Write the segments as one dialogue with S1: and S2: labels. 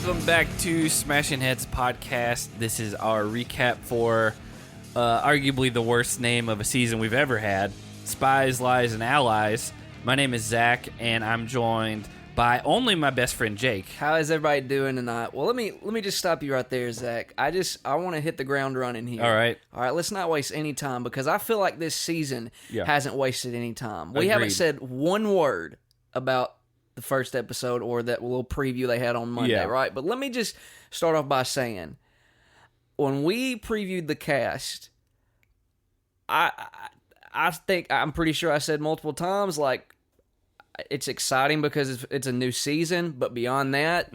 S1: welcome back to Smashing Heads podcast. This is our recap for arguably the worst name of a season we've ever had, Spies, Lies, and Allies. My name is Zach, and I'm joined by only my best friend Jake.
S2: How is everybody doing tonight? Well, let me just stop you right there, Zach. I want to hit the ground running here.
S1: All right.
S2: Let's not waste any time because I feel like this season hasn't wasted any time. We
S1: Agreed.
S2: haven't said one word about the first episode or that little preview they had on Monday, right? But let me just start off by saying, when we previewed the cast, I think I'm pretty sure I said multiple times, like, it's exciting because it's a new season, but beyond that,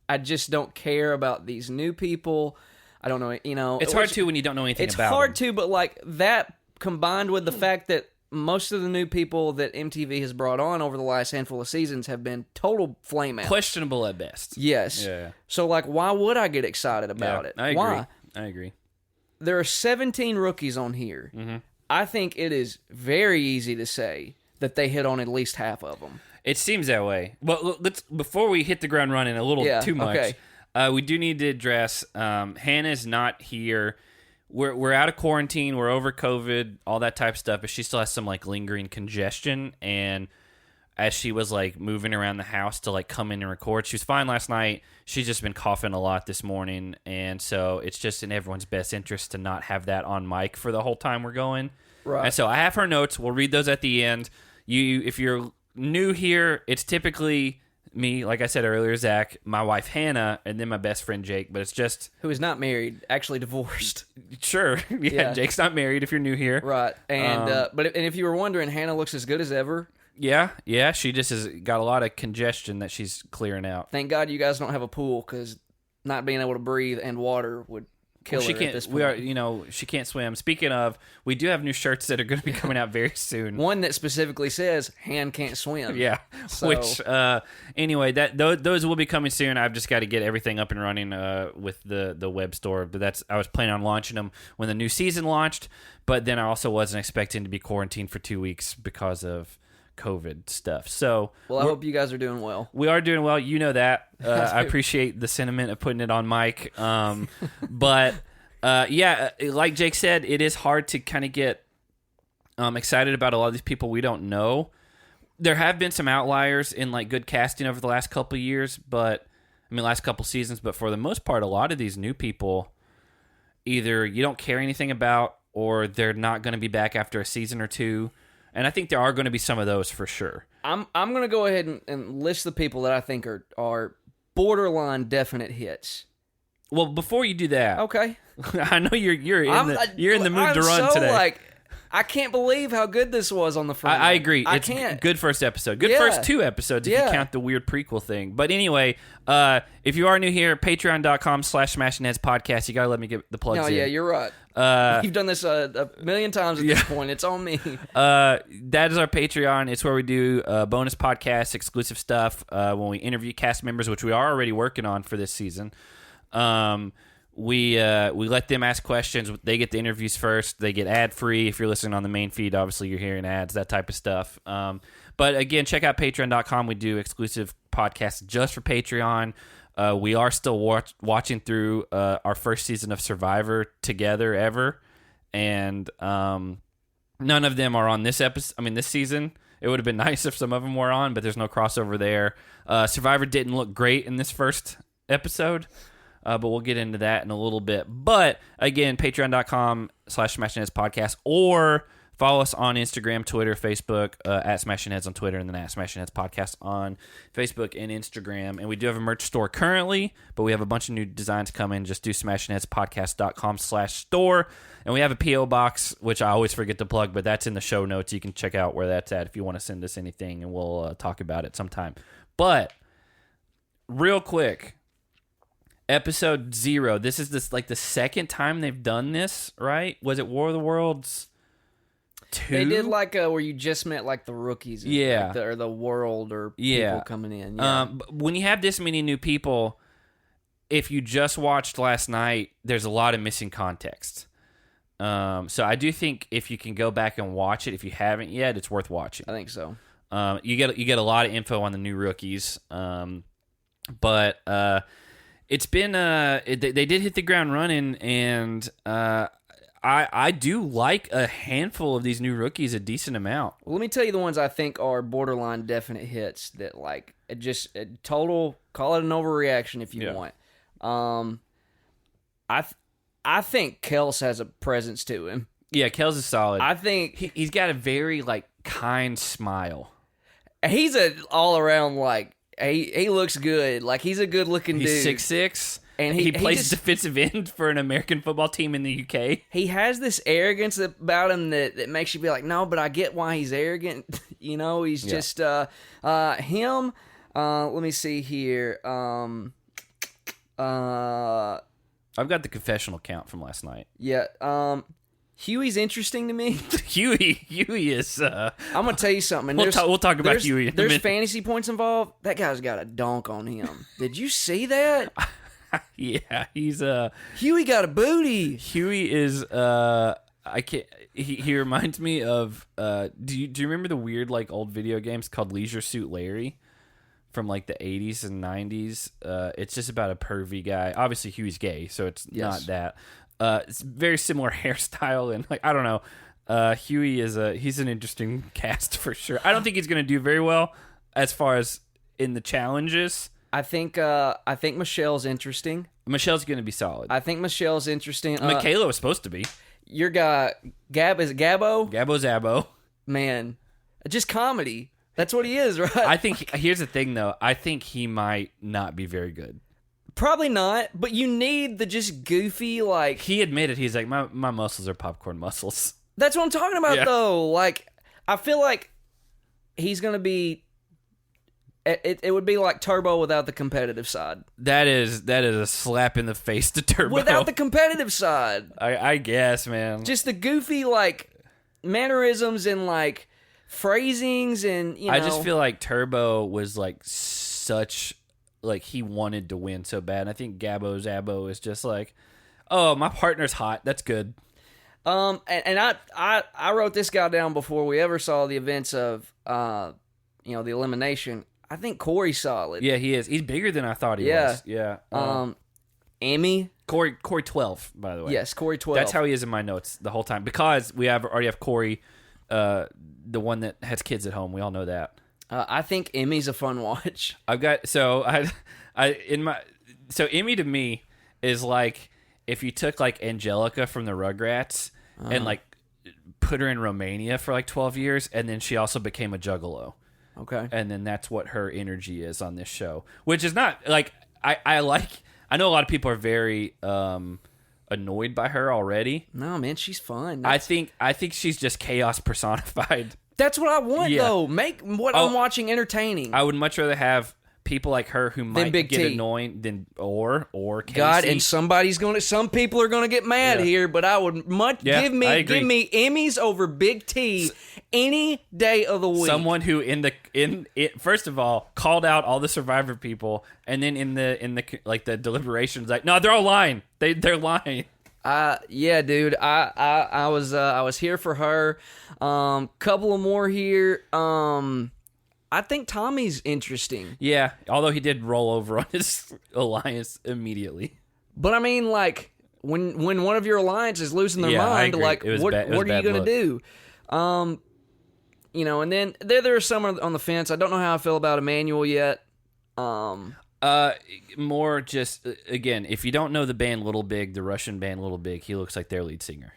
S2: I just don't care about these new people. I don't know,
S1: It's hard to when you don't know anything about them.
S2: It's hard to, but like that combined with the fact that most of the new people that MTV has brought on over the last handful of seasons have been total flame out.
S1: Questionable at best.
S2: Yes.
S1: Yeah.
S2: So, like, why would I get excited about it?
S1: I agree.
S2: Why?
S1: I agree.
S2: There are 17 rookies on here. I think it is very easy to say that they hit on at least half of them.
S1: It seems that way. Well, before we hit the ground running a little too much, we do need to address Hannah's not here. We're out of quarantine. We're over COVID, all that type of stuff. But she still has some like lingering congestion. And as she was like moving around the house to like come in and record, she was fine last night. She's just been coughing a lot this morning, and so it's just in everyone's best interest to not have that on mic for the whole time we're going. Right. And so I have her notes. We'll read those at the end. If you're new here, it's typically me, like I said earlier, Zach, my wife Hannah, and then my best friend Jake. But it's just
S2: who is not married, actually divorced.
S1: Sure, yeah. Jake's not married. If you're new here,
S2: right? And but if you were wondering, Hannah looks as good as ever.
S1: Yeah. She just has got a lot of congestion that she's clearing out.
S2: Thank God you guys don't have a pool, because not being able to breathe and water would kill her at this point.
S1: She can't swim. Speaking of, we do have new shirts that are going to be coming out very soon.
S2: One that specifically says "Han can't swim."
S1: Yeah. So. Which anyway, those will be coming soon. I've just got to get everything up and running with the web store. But I was planning on launching them when the new season launched. But then I also wasn't expecting to be quarantined for 2 weeks because of COVID stuff. So,
S2: well, I hope you guys are doing well.
S1: We are doing well. You know that. I appreciate the sentiment of putting it on mic. But like Jake said, it is hard to kind of get excited about a lot of these people we don't know. There have been some outliers in like good casting over the last couple of years, last couple seasons. But for the most part, a lot of these new people, either you don't care anything about, or they're not going to be back after a season or two. And I think there are going to be some of those for sure.
S2: I'm going to go ahead and list the people that I think are borderline definite hits.
S1: Well, before you do that,
S2: okay.
S1: I know you're in the mood to run today.
S2: I can't believe how good this was on the front.
S1: I agree. It's
S2: can't.
S1: Good first episode. Good first 2 episodes if you count the weird prequel thing. But anyway, if you are new here, patreon.com/smashingheads podcast. You got to let me get the plugs in.
S2: Yeah, you're right. You've done this a million times at this point. It's on me.
S1: That is our Patreon. It's where we do bonus podcasts, exclusive stuff, when we interview cast members, which we are already working on for this season. We let them ask questions. They get the interviews first. They get ad-free. If you're listening on the main feed, obviously you're hearing ads, that type of stuff. But again, check out patreon.com. We do exclusive podcasts just for Patreon. We are still watching through our first season of Survivor together ever. And none of them are on this episode. This season. It would have been nice if some of them were on, but there's no crossover there. Survivor didn't look great in this first episode. But we'll get into that in a little bit. But again, patreon.com/smashingheads podcast, or follow us on Instagram, Twitter, Facebook, at Smashing Heads on Twitter, and then at Smashing Heads podcast on Facebook and Instagram. And we do have a merch store currently, but we have a bunch of new designs coming. Just do smashingheadspodcast.com/store. And we have a P.O. box, which I always forget to plug, but that's in the show notes. You can check out where that's at if you want to send us anything, and we'll talk about it sometime. But real quick, Episode 0. This is the second time they've done this, right? Was it War of the Worlds 2?
S2: They did where you just met the rookies, or the world, or people coming in. Yeah.
S1: But when you have this many new people, if you just watched last night, there's a lot of missing context. So I do think if you can go back and watch it, if you haven't yet, it's worth watching.
S2: I think so.
S1: You get a lot of info on the new rookies. But it's been they did hit the ground running, and I do like a handful of these new rookies a decent amount.
S2: Well, let me tell you the ones I think are borderline definite hits that like just a total, call it an overreaction if you want. I think Kels has a presence to him.
S1: Yeah, Kels is solid.
S2: I think
S1: he's got a very like kind smile.
S2: He's an all around like he looks good. Like he's a good looking dude.
S1: He's 6'6", and he plays defensive end for an American football team in the UK.
S2: He has this arrogance about him that makes you be like, no, but I get why he's arrogant. You know, he's just him. Let me see here.
S1: I've got the confessional count from last night.
S2: Yeah. Huey's interesting to me.
S1: Huey is. I'm
S2: gonna tell you something.
S1: We'll talk about Huey.
S2: There's fantasy points involved. That guy's got a donk on him. Did you see that?
S1: Yeah, he's
S2: Huey got a booty.
S1: Huey is. I can't. He reminds me of. Do you remember the weird like old video games called Leisure Suit Larry? From like the 80s and 90s. It's just about a pervy guy. Obviously Huey's gay, so it's not that. It's very similar hairstyle, and like I don't know. Huey is he's an interesting cast for sure. I don't think he's going to do very well as far as in the challenges.
S2: I think Michelle's interesting.
S1: Michelle's going to be solid.
S2: I think Michelle's interesting.
S1: Michaela was supposed to be.
S2: Your guy is it Gabbo?
S1: Gabbo Zabbo.
S2: Man, just comedy. That's what he is, right?
S1: I think here's the thing, though. I think he might not be very good.
S2: Probably not, but you need the just goofy, like...
S1: He admitted, he's like, my muscles are popcorn muscles.
S2: That's what I'm talking about, though. Like, I feel like he's going to be... It would be like Turbo without the competitive side.
S1: That is a slap in the face to Turbo.
S2: Without the competitive side.
S1: I guess, man.
S2: Just the goofy, like, mannerisms and, like... phrasings and
S1: I just feel like Turbo was like such like he wanted to win so bad. And I think Gabbo Zabbo is just like, oh, my partner's hot. That's good.
S2: And I wrote this guy down before we ever saw the events of the elimination. I think Corey's solid.
S1: Yeah, he is. He's bigger than I thought he was. Yeah.
S2: Emmy.
S1: Corey 12, by the way.
S2: Yes, Corey 12.
S1: That's how he is in my notes the whole time because we already have Corey. The one that has kids at home, we all know that.
S2: I think Emmy's a fun watch.
S1: Emmy to me is like if you took like Angelica from the Rugrats and like put her in Romania for like 12 years, and then she also became a juggalo.
S2: Okay,
S1: and then that's what her energy is on this show, which is not like I know a lot of people are very annoyed by her already.
S2: No, man, she's fun.
S1: I think she's just chaos personified.
S2: That's what I want, though. Make what I'm watching entertaining.
S1: I would much rather have people like her who might get annoying than or Casey.
S2: God, and some people are gonna get mad here, but I would give me Emmys over Big T any day of the week.
S1: Someone who first of all called out all the Survivor people, and then in the like the deliberations, like no, they're all lying. They're lying.
S2: Yeah, dude. I was here for her. Couple of more here. I think Tommy's interesting.
S1: Yeah, although he did roll over on his alliance immediately.
S2: But I mean, like when one of your alliance is losing their mind, like what are you gonna do? And then there are some on the fence. I don't know how I feel about Emmanuel yet.
S1: More just again, if you don't know the band Little Big, the Russian band Little Big, he looks like their lead singer.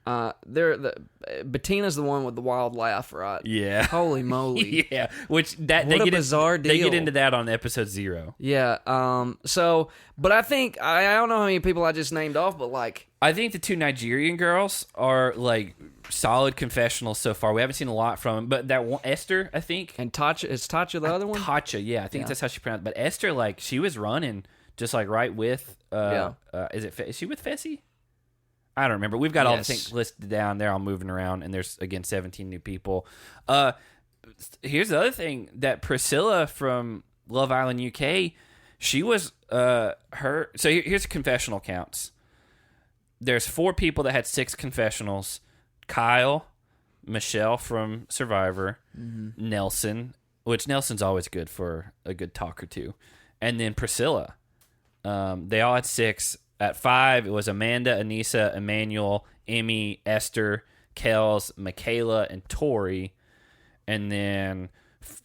S2: Bettina's the one with the wild laugh, right?
S1: Yeah.
S2: Holy moly.
S1: Yeah. Which they
S2: bizarre deal.
S1: They get into that on episode 0.
S2: Yeah. But I think I don't know how many people I just named off, but like
S1: I think the 2 Nigerian girls are like solid confessionals so far. We haven't seen a lot from them, but that one, Esther, I think,
S2: and Tatcha is Tatcha the other one.
S1: Tatcha, yeah, I think that's how she pronounced it. But Esther, like she was running just like right with. Is she with Fessy? I don't remember. We've got all the things listed down. They're all moving around, and there's again 17 new people. Here's the other thing that Priscilla from Love Island UK, she was her. So here's confessional counts. There's 4 people that had 6 confessionals. Kyle, Michelle from Survivor, Nelson, which Nelson's always good for a good talk or two, and then Priscilla. They all had 6. At 5, it was Amanda, Anissa, Emmanuel, Emmy, Esther, Kels, Michaela, and Tori. And then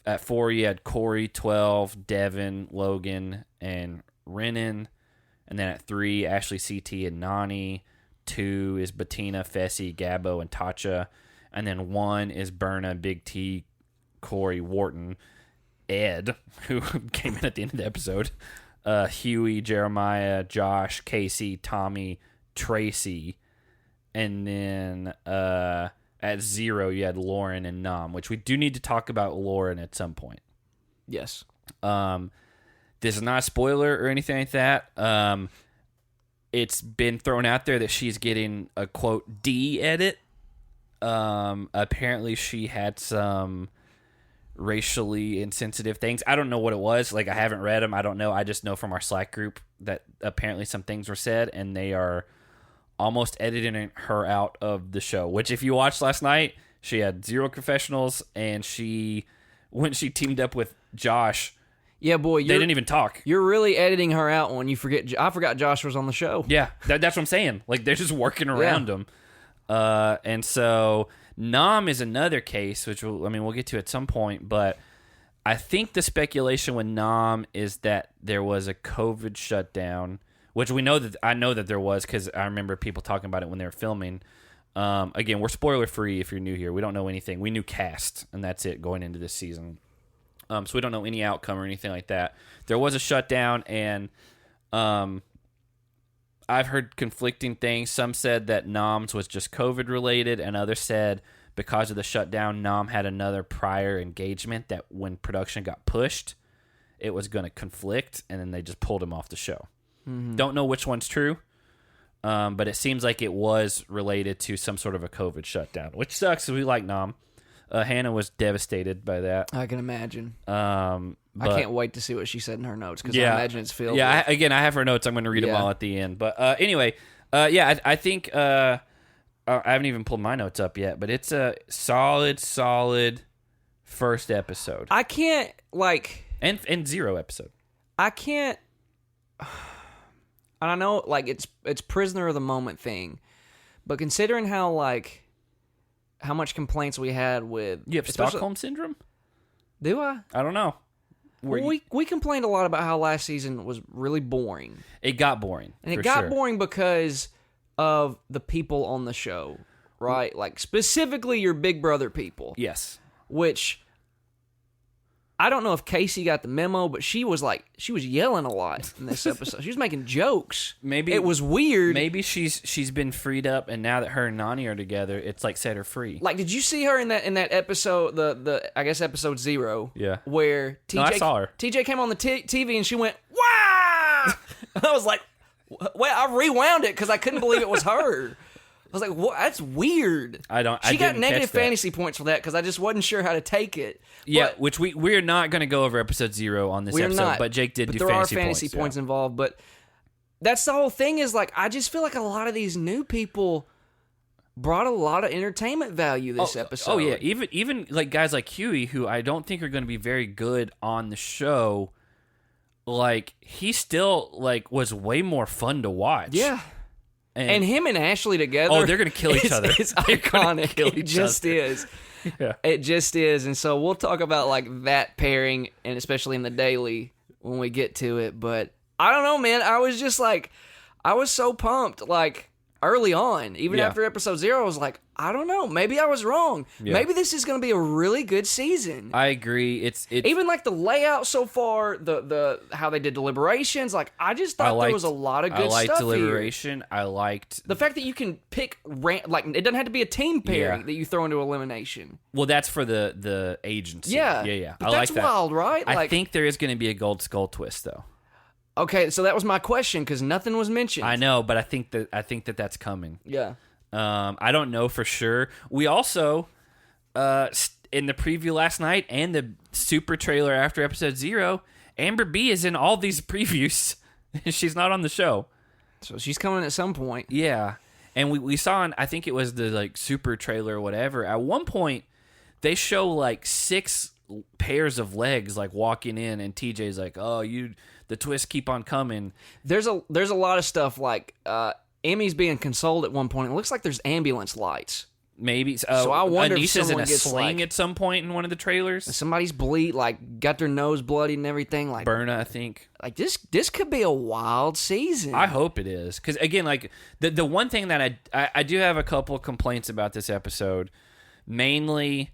S1: at 4, you had Corey, 12, Devin, Logan, and Renan. And then at 3, Ashley, CT, and Nani. 2 is Bettina, Fessy, Gabbo, and Tatcha. And then 1 is Berna, Big T, Corey, Wharton, Ed, who came in at the end of the episode, Huey, Jeremiah, Josh, Casey, Tommy, Tracy, and then at 0 you had Lauren and Nam, which we do need to talk about Lauren at some point.
S2: Yes.
S1: This is not a spoiler or anything like that. It's been thrown out there that she's getting a quote D edit. Apparently she had some racially insensitive things. I don't know what it was. Like, I haven't read them. I don't know. I just know from our Slack group that apparently some things were said, and they are almost editing her out of the show. Which, if you watched last night, she had 0 confessionals, and when she teamed up with Josh,
S2: yeah, boy,
S1: they didn't even talk.
S2: You're really editing her out when you forget. I forgot Josh was on the show.
S1: Yeah, that's what I'm saying. Like, they're just working around him. And so Nam is another case, which we'll get to at some point, but I think the speculation with Nam is that there was a COVID shutdown, which I know that there was, because I remember people talking about it when they were filming. Again, we're spoiler free if you're new here. We don't know anything. We knew cast, and that's it going into this season. So we don't know any outcome or anything like that. There was a shutdown, and I've heard conflicting things. Some said that Nam's was just COVID related, and others said because of the shutdown, Nam had another prior engagement that when production got pushed, it was going to conflict, and then they just pulled him off the show. Mm-hmm. Don't know which one's true, but it seems like it was related to some sort of a COVID shutdown, which sucks because we like Nam. Hannah was devastated by that.
S2: I can imagine. I can't wait to see what she said in her notes, because I imagine it's filled.
S1: Yeah, I have her notes. I'm going to read them all at the end. But anyway, I think I haven't even pulled my notes up yet, but it's a solid first episode.
S2: I can't
S1: and 0 episode.
S2: I can't. And I know it's prisoner of the moment thing, but considering how much complaints we had with,
S1: you have Stockholm syndrome.
S2: Do I?
S1: I don't know.
S2: We complained a lot about how last season was really boring.
S1: It got boring.
S2: And it got boring because of the people on the show, right? Like, specifically your Big Brother people.
S1: Yes.
S2: Which, I don't know if Casey got the memo, but she was yelling a lot in this episode. She was making jokes.
S1: Maybe
S2: it was weird.
S1: Maybe she's been freed up, and now that her and Nani are together, it's like set her free.
S2: Like, did you see her in that episode? The I guess episode 0.
S1: Yeah.
S2: Where TJ,
S1: I saw her.
S2: TJ came on the TV and she went, "Wow!" I was like, "Well," I rewound it because I couldn't believe it was her. I was like, "What? That's weird."
S1: She
S2: got negative fantasy points for that because I just wasn't sure how to take it.
S1: Yeah,
S2: but
S1: which we're not going to go over episode 0 on this episode,
S2: not,
S1: but Jake did do fantasy points.
S2: There are fantasy points involved, but that's the whole thing is, like, I just feel like a lot of these new people brought a lot of entertainment value this episode.
S1: Oh, yeah. Even like guys like Huey, who I don't think are going to be very good on the show, like, he still, like, was way more fun to watch.
S2: Yeah. And him and Ashley together.
S1: Oh, they're going to kill each other.
S2: It's iconic. It just is.
S1: Yeah.
S2: It just is. And so we'll talk about, like, that pairing, and especially in the daily when we get to it. But I don't know, man. I was just like, I was so pumped, like, early on. Even after episode 0, I was like, I don't know. Maybe I was wrong. Yeah. Maybe this is going to be a really good season.
S1: I agree. It's
S2: even like the layout so far, the how they did deliberations. Like, I just thought there was a lot of good stuff here.
S1: I liked deliberation. I liked
S2: the fact that you can pick like, it doesn't have to be a team pairing that you throw into elimination.
S1: Well, that's for the agency. Yeah.
S2: But that's wild, right?
S1: I think there is going to be a gold skull twist though.
S2: Okay, so that was my question because nothing was mentioned.
S1: I know, but I think that that's coming.
S2: Yeah.
S1: I don't know for sure. We also, in the preview last night and the super trailer after episode 0, Amber B is in all these previews. She's not on the show,
S2: so she's coming at some point.
S1: Yeah, and we saw I think it was the like super trailer or whatever. At one point, they show like 6 pairs of legs like walking in, and TJ's like, "Oh, the twists keep on coming.
S2: There's a lot of stuff like Emmy's being consoled at one point. It looks like there's ambulance lights.
S1: Maybe.
S2: So I wonder if
S1: Anissa's in a
S2: gets
S1: sling at some point in one of the trailers.
S2: Somebody's got their nose bloody and everything. Like
S1: Berna, I think.
S2: Like this could be a wild season.
S1: I hope it is, because again, like the one thing that I do have a couple of complaints about this episode, mainly,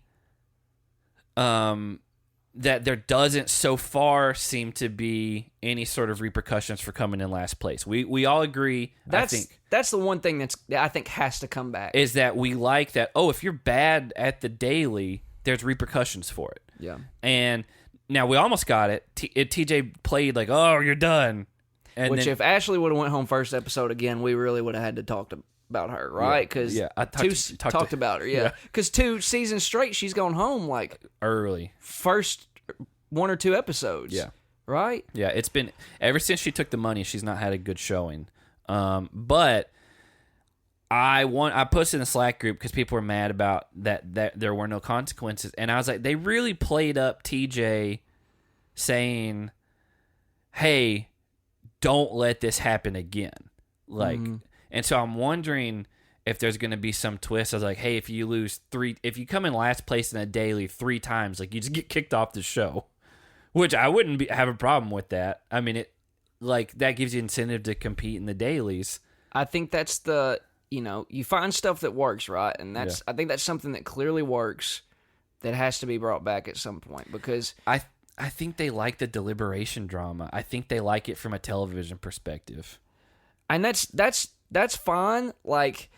S1: that there doesn't so far seem to be any sort of repercussions for coming in last place. We all agree.
S2: That's the one thing that I think has to come back.
S1: Is that we like that, if you're bad at the daily, there's repercussions for it.
S2: Yeah.
S1: And now we almost got it. TJ played like, oh, you're done. And
S2: Which if Ashley would have went home first episode again, we really would have had to talk about her, right? Because
S1: I
S2: talked about her, yeah. Because 2 seasons straight, she's gone home like
S1: early.
S2: First 1 or 2 episodes.
S1: Yeah.
S2: Right?
S1: Yeah, it's been ever since she took the money, she's not had a good showing. But I posted in the Slack group because people were mad about that there were no consequences, and I was like, they really played up TJ saying, "Hey, don't let this happen again." Like, and so I'm wondering if there's going to be some twist. I was like, "Hey, if you come in last place in a daily 3 times, like you just get kicked off the show," which I wouldn't have a problem with that. I mean, that gives you incentive to compete in the dailies.
S2: I think that's you find stuff that works, right? And I think that's something that clearly works that has to be brought back at some point, because
S1: I think they like the deliberation drama. I think they like it from a television perspective.
S2: And that's fine. Like,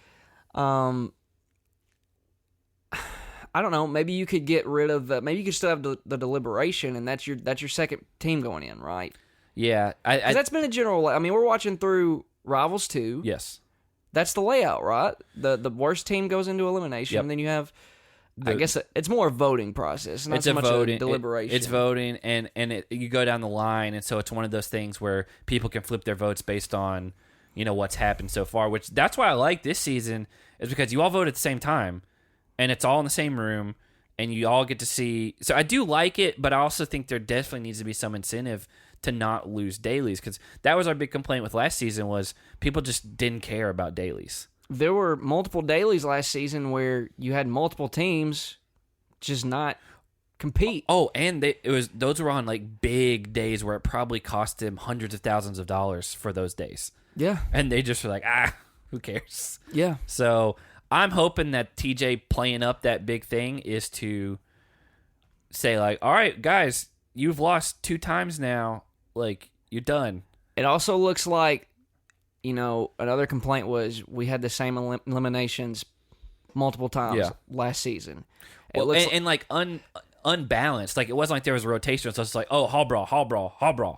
S2: I don't know. Maybe you could get rid of maybe you could still have the deliberation, and that's your second team going in, right?
S1: Yeah,
S2: that's been a general. I mean, we're watching through Rivals 2.
S1: Yes,
S2: that's the layout, right? The worst team goes into elimination, and then you have. I guess it's more a voting process, not so much a deliberation.
S1: It's voting, and you go down the line, and so it's one of those things where people can flip their votes based on what's happened so far. Which that's why I like this season, is because you all vote at the same time, and it's all in the same room, and you all get to see. So I do like it, but I also think there definitely needs to be some incentive to not lose dailies, because that was our big complaint with last season, was people just didn't care about dailies.
S2: There were multiple dailies last season where you had multiple teams just not compete.
S1: Oh, and those were on like big days where it probably cost them hundreds of thousands of dollars for those days.
S2: Yeah.
S1: And they just were like, who cares?
S2: Yeah.
S1: So I'm hoping that TJ playing up that big thing is to say like, all right, guys, you've lost 2 times now. Like, you're done.
S2: It also looks like, another complaint was we had the same eliminations multiple times last season.
S1: Unbalanced. Like, it wasn't like there was a rotation. So it's like, hall brawl.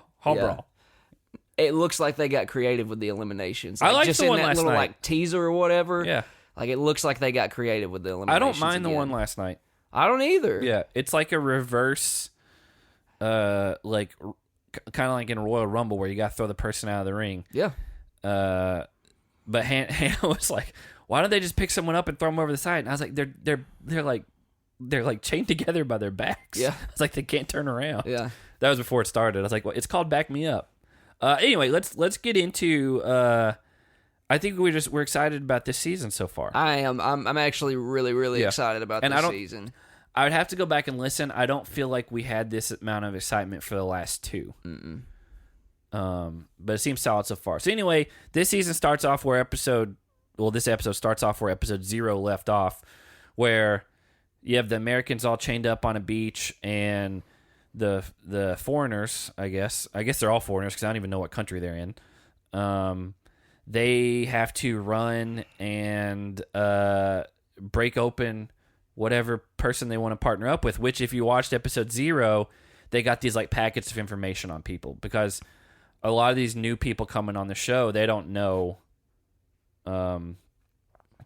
S2: It looks like they got creative with the eliminations.
S1: I like
S2: just
S1: the one
S2: in that
S1: last
S2: little
S1: night.
S2: like teaser or whatever.
S1: Yeah.
S2: Like, it looks like they got creative with the eliminations.
S1: I don't mind
S2: again.
S1: the one last night.
S2: I don't either.
S1: Yeah. It's like a reverse, like, kind of like in Royal Rumble where you got to throw the person out of the ring.
S2: Yeah.
S1: But Hannah was like, "Why don't they just pick someone up and throw them over the side?" And I was like, "They're like chained together by their backs."
S2: Yeah,
S1: it's like they can't turn around.
S2: Yeah,
S1: that was before it started. I was like, "Well, it's called Back Me Up." Anyway, let's get into. I think we're excited about this season so far.
S2: I am. I'm actually really excited about this season.
S1: I would have to go back and listen. I don't feel like we had this amount of excitement for the last 2.
S2: Mm-mm.
S1: But it seems solid so far. So anyway, this season starts off where this episode starts off where episode 0 left off, where you have the Americans all chained up on a beach, and the foreigners, I guess they're all foreigners because I don't even know what country they're in. They have to run and break open whatever person they want to partner up with, which if you watched episode 0, they got these like packets of information on people, because a lot of these new people coming on the show, they don't know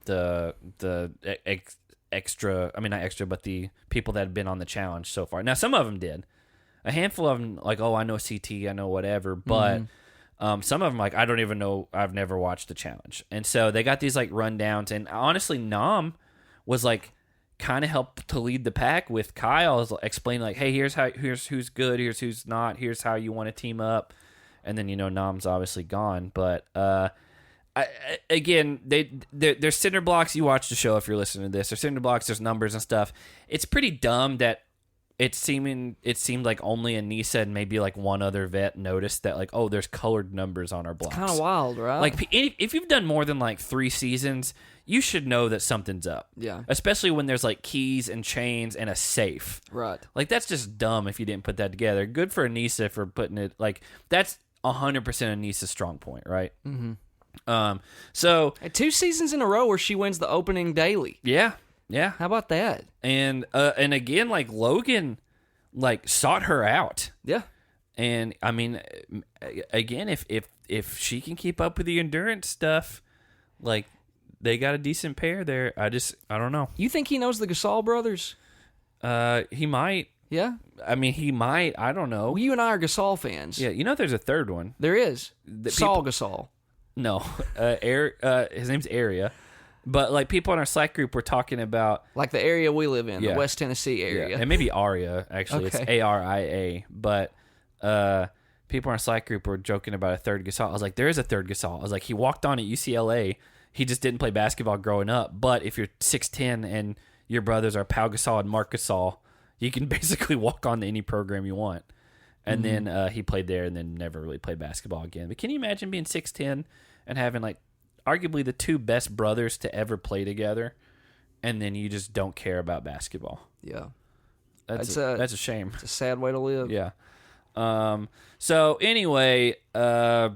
S1: the extra, I mean, not extra, but the people that have been on the challenge so far. Now, some of them did. A handful of them, like, I know CT, I know whatever, but some of them, like, I don't even know, I've never watched the challenge. And so they got these, like, rundowns, and honestly, Nam was, like, kind of helped to lead the pack with Kyle, explaining, like, hey, here's who's good, here's who's not, here's how you want to team up. and then Nam's obviously gone. But again, there's cinder blocks. You watch the show if you're listening to this. There's cinder blocks. There's numbers and stuff. It's pretty dumb that it seemed like only Anissa and maybe like one other vet noticed that, like, oh, there's colored numbers on our blocks.
S2: Kind of wild, right?
S1: Like, if you've done more than like 3 seasons, you should know that something's up.
S2: Yeah. Especially
S1: when there's like keys and chains and a safe.
S2: Right.
S1: Like, that's just dumb if you didn't put that together. Good for Anissa for putting it, like, that's 100% Anissa's strong point, right?
S2: Mm-hmm.
S1: So
S2: 2 seasons in a row where she wins the opening daily.
S1: Yeah.
S2: How about that?
S1: And again, like, Logan, like, sought her out.
S2: Yeah.
S1: And I mean, again, if she can keep up with the endurance stuff, like, they got a decent pair there. I don't know.
S2: You think he knows the Gasol brothers?
S1: He might.
S2: Yeah.
S1: I mean, he might. I don't know.
S2: Well, you and I are Gasol fans.
S1: Yeah. There's a third one.
S2: There is. Saul Gasol.
S1: No, his name's Area, but like people in our Slack group were talking about
S2: like the area we live in, the West Tennessee area,
S1: and maybe Aria actually.
S2: Okay.
S1: It's Aria, but people in our Slack group were joking about a third Gasol. I was like, there is a third Gasol. I was like, he walked on at UCLA. He just didn't play basketball growing up. But if you're 6'10" and your brothers are Pau Gasol and Marc Gasol, you can basically walk on to any program you want. And then he played there and then never really played basketball again. But can you imagine being 6'10" and having, like, arguably the 2 best brothers to ever play together, and then you just don't care about basketball?
S2: Yeah.
S1: That's a shame.
S2: It's a sad way to live.
S1: Yeah. So, anyway, I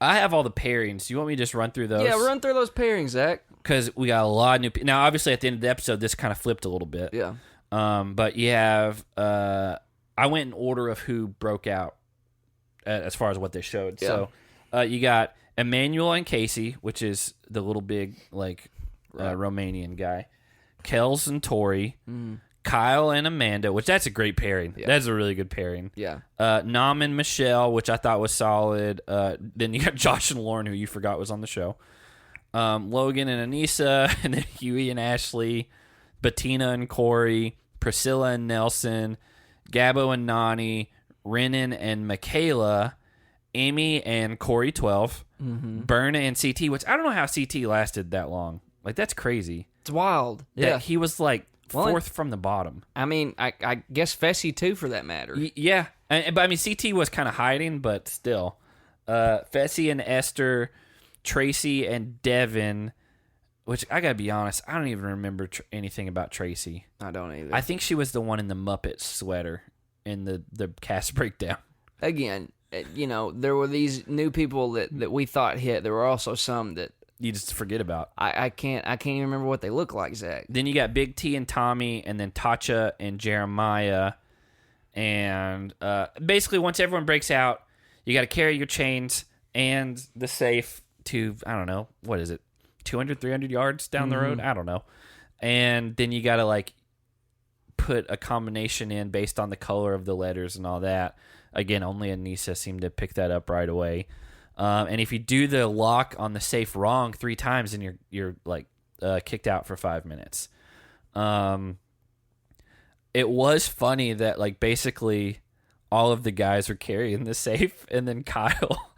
S1: have all the pairings. Do you want me to just run through those?
S2: Yeah, run through those pairings, Zach.
S1: Because we got a lot of new people. Now, obviously, at the end of the episode, this kind of flipped a little bit.
S2: Yeah.
S1: But you have... I went in order of who broke out as far as what they showed.
S2: Yeah.
S1: So you got Emmanuel and Casey, which is the little big, like, Romanian guy. Kels and Tori. Kyle and Amanda, which that's a great pairing. Yeah. That's a really good pairing.
S2: Yeah.
S1: Nam and Michelle, which I thought was solid. Then you got Josh and Lauren, who you forgot was on the show. Logan and Anissa, and then Huey and Ashley. Bettina and Corey. Priscilla and Nelson. Gabbo and Nani, Renan and Michaela, Amy and Corey 12, Berna and CT, which I don't know how CT lasted that long. Like, that's crazy.
S2: It's wild.
S1: Yeah. He was like 4th from the bottom.
S2: I mean, I guess Fessy too, for that matter.
S1: Yeah. But I mean, CT was kind of hiding, but still. Fessy and Esther, Tracy and Devin, which I gotta be honest, I don't even remember anything about Tracy.
S2: I don't either.
S1: I think she was the one in the Muppet sweater in the cast breakdown.
S2: Again, there were these new people that we thought hit. There were also some that
S1: you just forget about.
S2: I can't even remember what they look like, Zach.
S1: Then you got Big T and Tommy, and then Tatcha and Jeremiah. And basically, once everyone breaks out, you got to carry your chains and the safe to, I don't know, what is it? 200, 300 yards down the road? I don't know. And then you got to, like, put a combination in based on the color of the letters and all that. Again, only Anissa seemed to pick that up right away. And if you do the lock on the safe wrong 3 times, then you're like kicked out for 5 minutes. It was funny that, like, basically all of the guys were carrying the safe, and then Kyle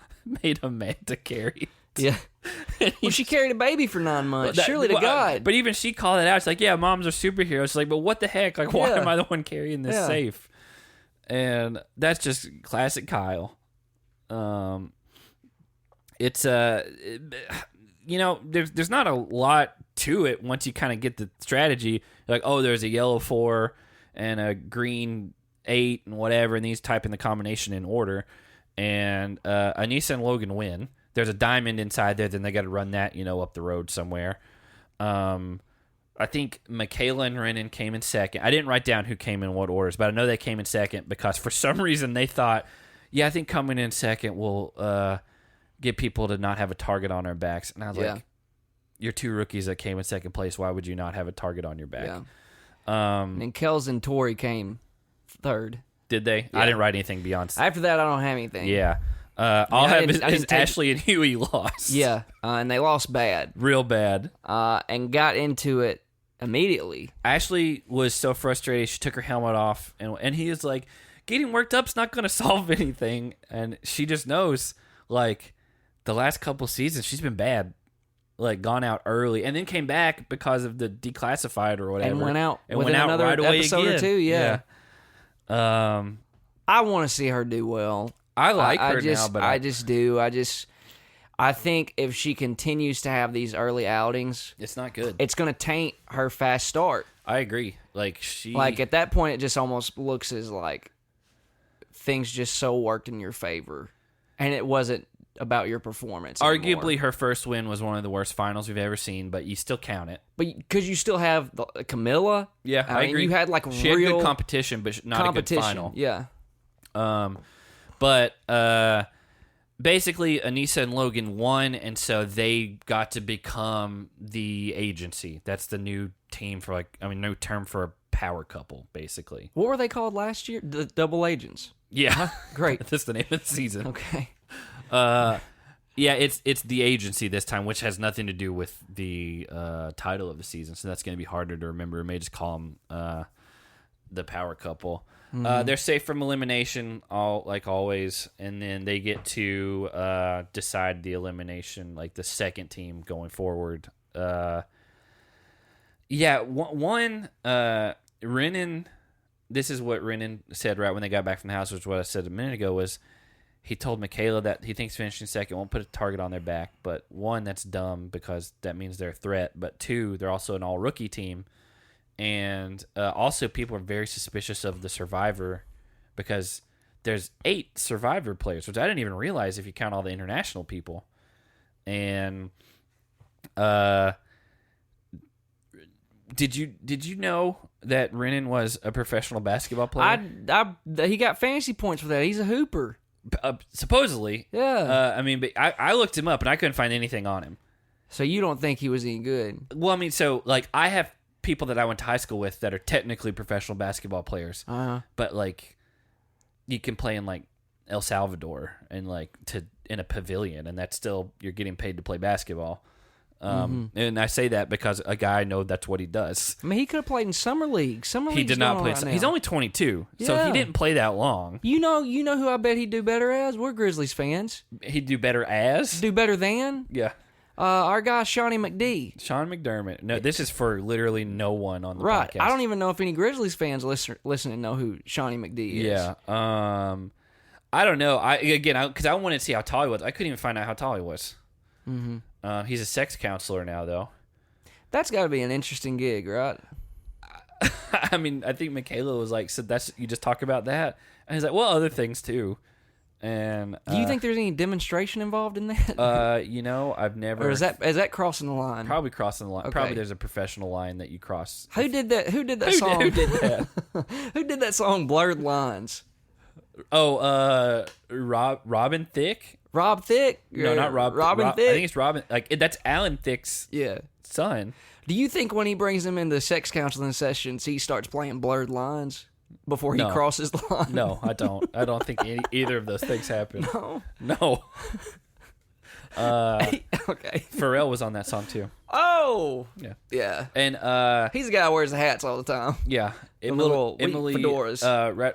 S1: made Amanda carry.
S2: Yeah. Well, she carried a baby for 9 months. Surely to God.
S1: But even she called it out. She's like, yeah, moms are superheroes. She's like, but what the heck? Like, why am I the one carrying this safe? And that's just classic Kyle. It's there's not a lot to it once you kind of get the strategy. Like, oh, there's a yellow 4 and a green 8 and whatever, and these type in the combination in order. And Anissa and Logan win. There's a diamond inside there, then they got to run that, up the road somewhere. I think Michaela and Renan came in second. I didn't write down who came in what orders, but I know they came in second because for some reason they thought, yeah, I think coming in second will get people to not have a target on their backs. And I was like, you're 2 rookies that came in second place. Why would you not have a target on your back?
S2: Yeah. And Kels and Tori came third.
S1: Did they? Yeah. I didn't write anything beyond.
S2: After that, I don't have anything.
S1: Yeah. All I have is Ashley and Huey lost.
S2: Yeah, and they lost bad.
S1: Real bad.
S2: And got into it immediately.
S1: Ashley was so frustrated, she took her helmet off, and he was like, getting worked up's not going to solve anything. And she just knows, like, the last couple seasons, she's been bad. Like, gone out early and then came back because of the declassified or whatever.
S2: And went out
S1: and
S2: within
S1: went out
S2: another
S1: right away
S2: episode
S1: again.
S2: or two, yeah. I want to see her do well.
S1: I like her
S2: just,
S1: now, but
S2: I just do. I think if she continues to have these early outings,
S1: it's not good.
S2: It's going to taint her fast start.
S1: I agree. Like,
S2: at that point, it just almost looks as like things just so worked in your favor, and it wasn't about your performance anymore.
S1: Arguably, her first win was one of the worst finals we've ever seen, but you still count it.
S2: But because you still have Camilla.
S1: Yeah, I agree.
S2: You had like
S1: she
S2: real
S1: had good competition, but not a good final.
S2: Yeah.
S1: But basically, Aneesa and Logan won, and so they got to become the agency. That's the new team for new term for a power couple, basically.
S2: What were they called last year? The Double Agents.
S1: Yeah,
S2: great.
S1: That's the name of the season.
S2: Okay.
S1: Yeah, it's the agency this time, which has nothing to do with the title of the season, so that's going to be harder to remember. We may just call them the power couple. Mm-hmm. They're safe from elimination, like always, and then they get to decide the elimination, like the second team going forward. Renan. This is what Renan said right when they got back from the house, which is what I said a minute ago, was he told Michaela that he thinks finishing second won't put a target on their back. But one, that's dumb because that means they're a threat. But two, they're also an all-rookie team. And also people are very suspicious of the Survivor because there's 8 Survivor players, which I didn't even realize if you count all the international people. And did you know that Renan was a professional basketball player?
S2: He got fantasy points for that. He's a hooper.
S1: Supposedly.
S2: Yeah.
S1: But I looked him up and I couldn't find anything on him.
S2: So you don't think he was any good?
S1: Well, I have people that I went to high school with that are technically professional basketball players.
S2: Uh-huh.
S1: But you can play in El Salvador and in a pavilion, and that's still, you're getting paid to play basketball. And I say that because a guy I know that's what he does.
S2: He could have played in summer league.
S1: He did not play. He's only 22, so he didn't play that long.
S2: You know who I bet he'd do better as? We're Grizzlies fans.
S1: He'd do better as?
S2: Do better than?
S1: Yeah.
S2: Our guy Shawnee McD.
S1: Sean McDermott. No, this is for literally no one on the
S2: right.
S1: podcast.
S2: I don't even know if any Grizzlies fans listening know who Shawnee McD is.
S1: Yeah. I don't know. Because I wanted to see how tall he was. I couldn't even find out how tall he was.
S2: Mm-hmm.
S1: He's a sex counselor now, though.
S2: That's got to be an interesting gig, right?
S1: I think Michaela was like, so you just talk about that? And he's like, well, other things too. And
S2: do you think there's any demonstration involved in that?
S1: I've never.
S2: Or is that crossing the line?
S1: Probably crossing the line.
S2: Okay.
S1: Probably there's a professional line that you cross.
S2: Who did that song?
S1: Who did that?
S2: Who did that song? Blurred Lines.
S1: Oh, Robin Thicke.
S2: Rob Thicke?
S1: No, not Rob.
S2: Robin Thicke.
S1: I think it's Robin. That's Alan Thicke's son.
S2: Do you think when he brings him into sex counseling sessions, he starts playing Blurred Lines before he crosses the line?
S1: No, I don't. I don't think either of those things happen.
S2: No. Okay.
S1: Pharrell was on that song too.
S2: Oh.
S1: Yeah. And
S2: he's the guy who wears the hats all the time.
S1: Yeah.
S2: Emily fedoras.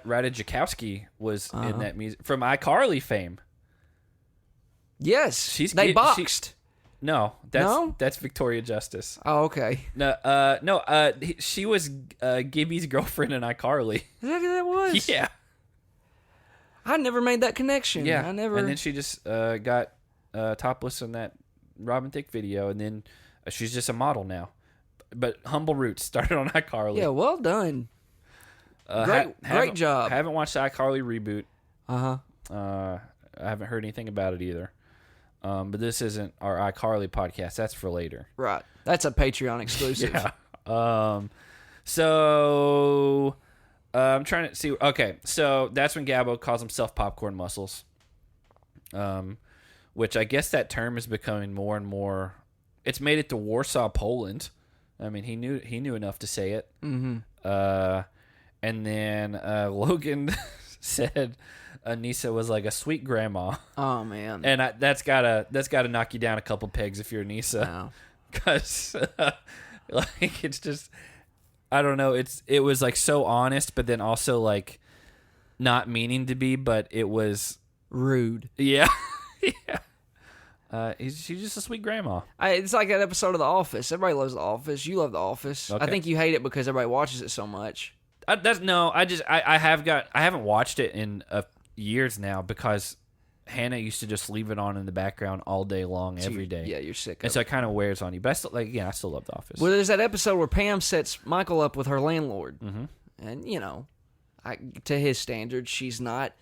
S1: Ratajkowski was in that music from iCarly fame.
S2: Yes, they boxed.
S1: That's Victoria Justice.
S2: Oh, okay.
S1: No. She was Gibby's girlfriend in iCarly.
S2: Is that who that was?
S1: Yeah.
S2: I never made that connection.
S1: Yeah,
S2: I never.
S1: And then she just got topless in that Robin Thicke video, and then she's just a model now. But humble roots started on iCarly.
S2: Yeah, well done. Great job.
S1: Haven't watched the iCarly reboot.
S2: Uh-huh.
S1: I haven't heard anything about it either. But this isn't our iCarly podcast. That's for later.
S2: Right. That's a Patreon exclusive.
S1: Yeah. So I'm trying to see. Okay, so that's when Gabo calls himself Popcorn Muscles. Which I guess that term is becoming more and more. It's made it to Warsaw, Poland. He knew enough to say it.
S2: Mm-hmm.
S1: And then Logan said Aneesa was like a sweet grandma.
S2: Oh man!
S1: And that's gotta knock you down a couple pegs if you're Aneesa, because it's just, I don't know. It was like so honest, but then also like not meaning to be, but it was
S2: rude.
S1: Yeah. Yeah. She's just a sweet grandma.
S2: It's like that episode of The Office. Everybody loves The Office. You love The Office. Okay. I think you hate it because everybody watches it so much.
S1: I haven't watched it in years now because Hannah used to just leave it on in the background all day long, every day.
S2: Yeah, you're sick of
S1: it. And so it kind of wears on you. But I still love The Office.
S2: Well, there's that episode where Pam sets Michael up with her landlord. Mm-hmm. And, to his standards, she's not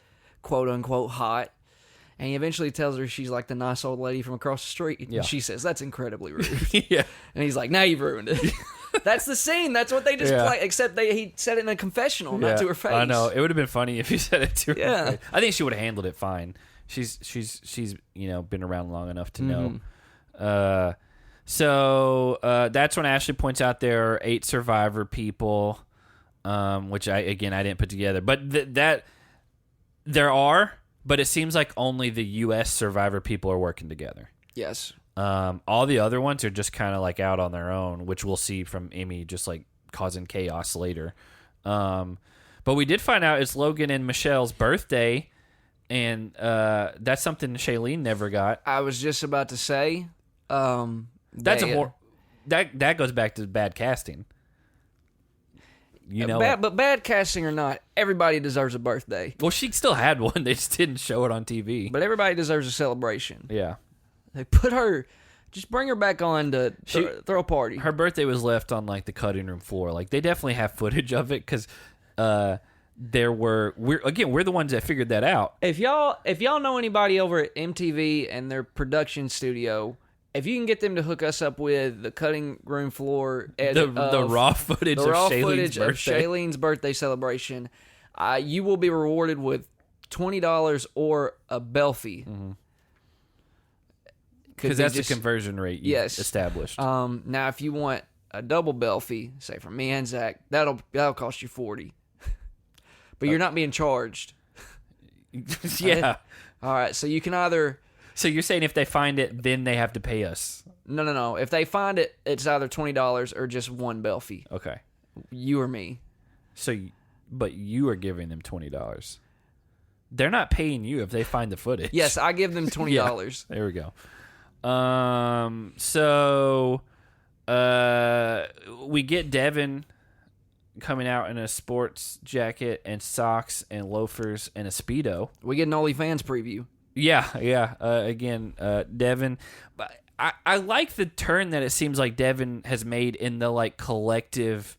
S2: quote-unquote hot. And he eventually tells her she's like the nice old lady from across the street. Yeah. And she says, that's incredibly rude.
S1: Yeah.
S2: And he's like, now you've ruined it. That's the scene. That's what they just play. Except he said it in a confessional, not to her face. I
S1: know. It would have been funny if he said it to her. Yeah. I think she would have handled it fine. She's been around long enough to know. So that's when Ashley points out there are 8 survivor people, which I didn't put together. But that there are, but it seems like only the U.S. survivor people are working together.
S2: Yes.
S1: All the other ones are just kind of like out on their own, which we'll see from Emmy just like causing chaos later. But we did find out it's Logan and Michelle's birthday, and that's something Shailene never got.
S2: I was just about to say,
S1: that goes back to bad casting.
S2: But bad casting or not, everybody deserves a birthday.
S1: Well, she still had one. They just didn't show it on TV.
S2: But everybody deserves a celebration.
S1: Yeah.
S2: They put her, just bring her back on to throw a party.
S1: Her birthday was left on like the cutting room floor. Like they definitely have footage of it because we're the ones that figured that out.
S2: If y'all know anybody over at MTV and their production studio, if you can get them to hook us up with the cutting room floor edit
S1: the raw footage of Shailene's
S2: birthday celebration, you will be rewarded with $20 or a belfie.
S1: Mm-hmm. Because that's the conversion rate you established.
S2: Now, if you want a double belfie, say from me and Zach, that'll cost you $40. But you're not being charged.
S1: Yeah.
S2: All right. So you can either.
S1: So you're saying if they find it, then they have to pay us?
S2: No. If they find it, it's either $20 or just one belfie.
S1: Okay.
S2: You or me.
S1: But you are giving them $20. They're not paying you if they find the footage.
S2: Yes, I give them $20.
S1: Yeah, there we go. So we get Devin coming out in a sports jacket and socks and loafers and a Speedo.
S2: We get an OnlyFans preview.
S1: Yeah. Again, Devin. But I like the turn that it seems like Devin has made in the like collective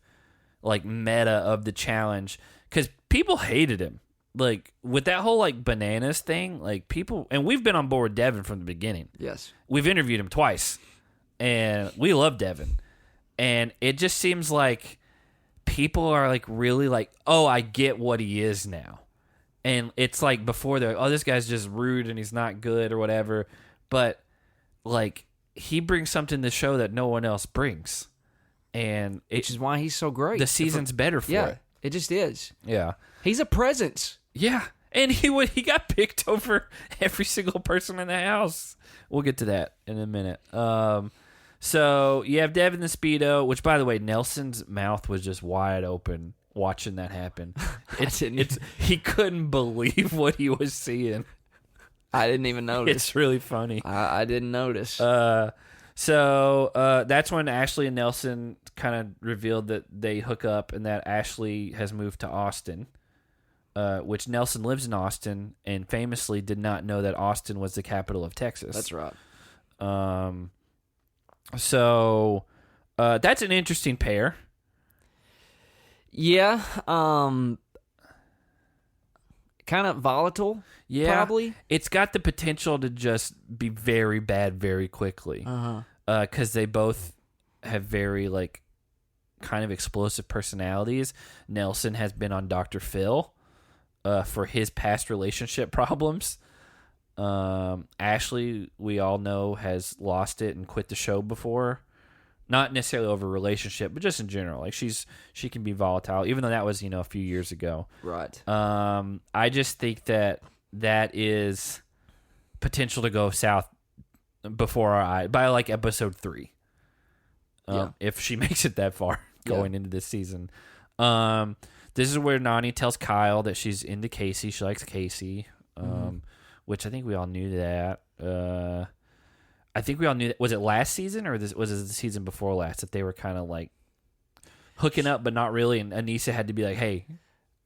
S1: like meta of the challenge, because people hated him. Like, with that whole, like, bananas thing, like, people... And we've been on board with Devin from the beginning.
S2: Yes.
S1: We've interviewed him twice. And we love Devin. And it just seems like people are, like, really like, oh, I get what he is now. And it's like before they're like, oh, this guy's just rude and he's not good or whatever. But, like, he brings something to the show that no one else brings. And...
S2: Which is why he's so great.
S1: The season's better for it.
S2: It just is.
S1: Yeah.
S2: He's a presence.
S1: Yeah, and he got picked over every single person in the house. We'll get to that in a minute. So you have Devin the Speedo, which, by the way, Nelson's mouth was just wide open watching that happen. He couldn't believe what he was seeing.
S2: I didn't even notice.
S1: It's really funny.
S2: I didn't notice.
S1: So that's when Ashley and Nelson kind of revealed that they hook up and that Ashley has moved to Austin. Which Nelson lives in Austin and famously did not know that Austin was the capital of Texas.
S2: That's right.
S1: So that's an interesting pair.
S2: Yeah. Kind of volatile. Yeah. Probably.
S1: It's got the potential to just be very bad very quickly. Because they both have very, like, kind of explosive personalities. Nelson has been on Dr. Phil. For his past relationship problems. Ashley, we all know, has lost it and quit the show before. Not necessarily over a relationship, but just in general. Like, she can be volatile, even though that was, a few years ago.
S2: Right.
S1: I just think that is potential to go south before our eye, by, like, episode 3. If she makes it that far going into this season. this is where Nany tells Kyle that she's into Casey. She likes Casey, which I think we all knew that. I think we all knew that. Was it last season or was it the season before last that they were kind of like hooking up, but not really? And Aneesa had to be like, hey,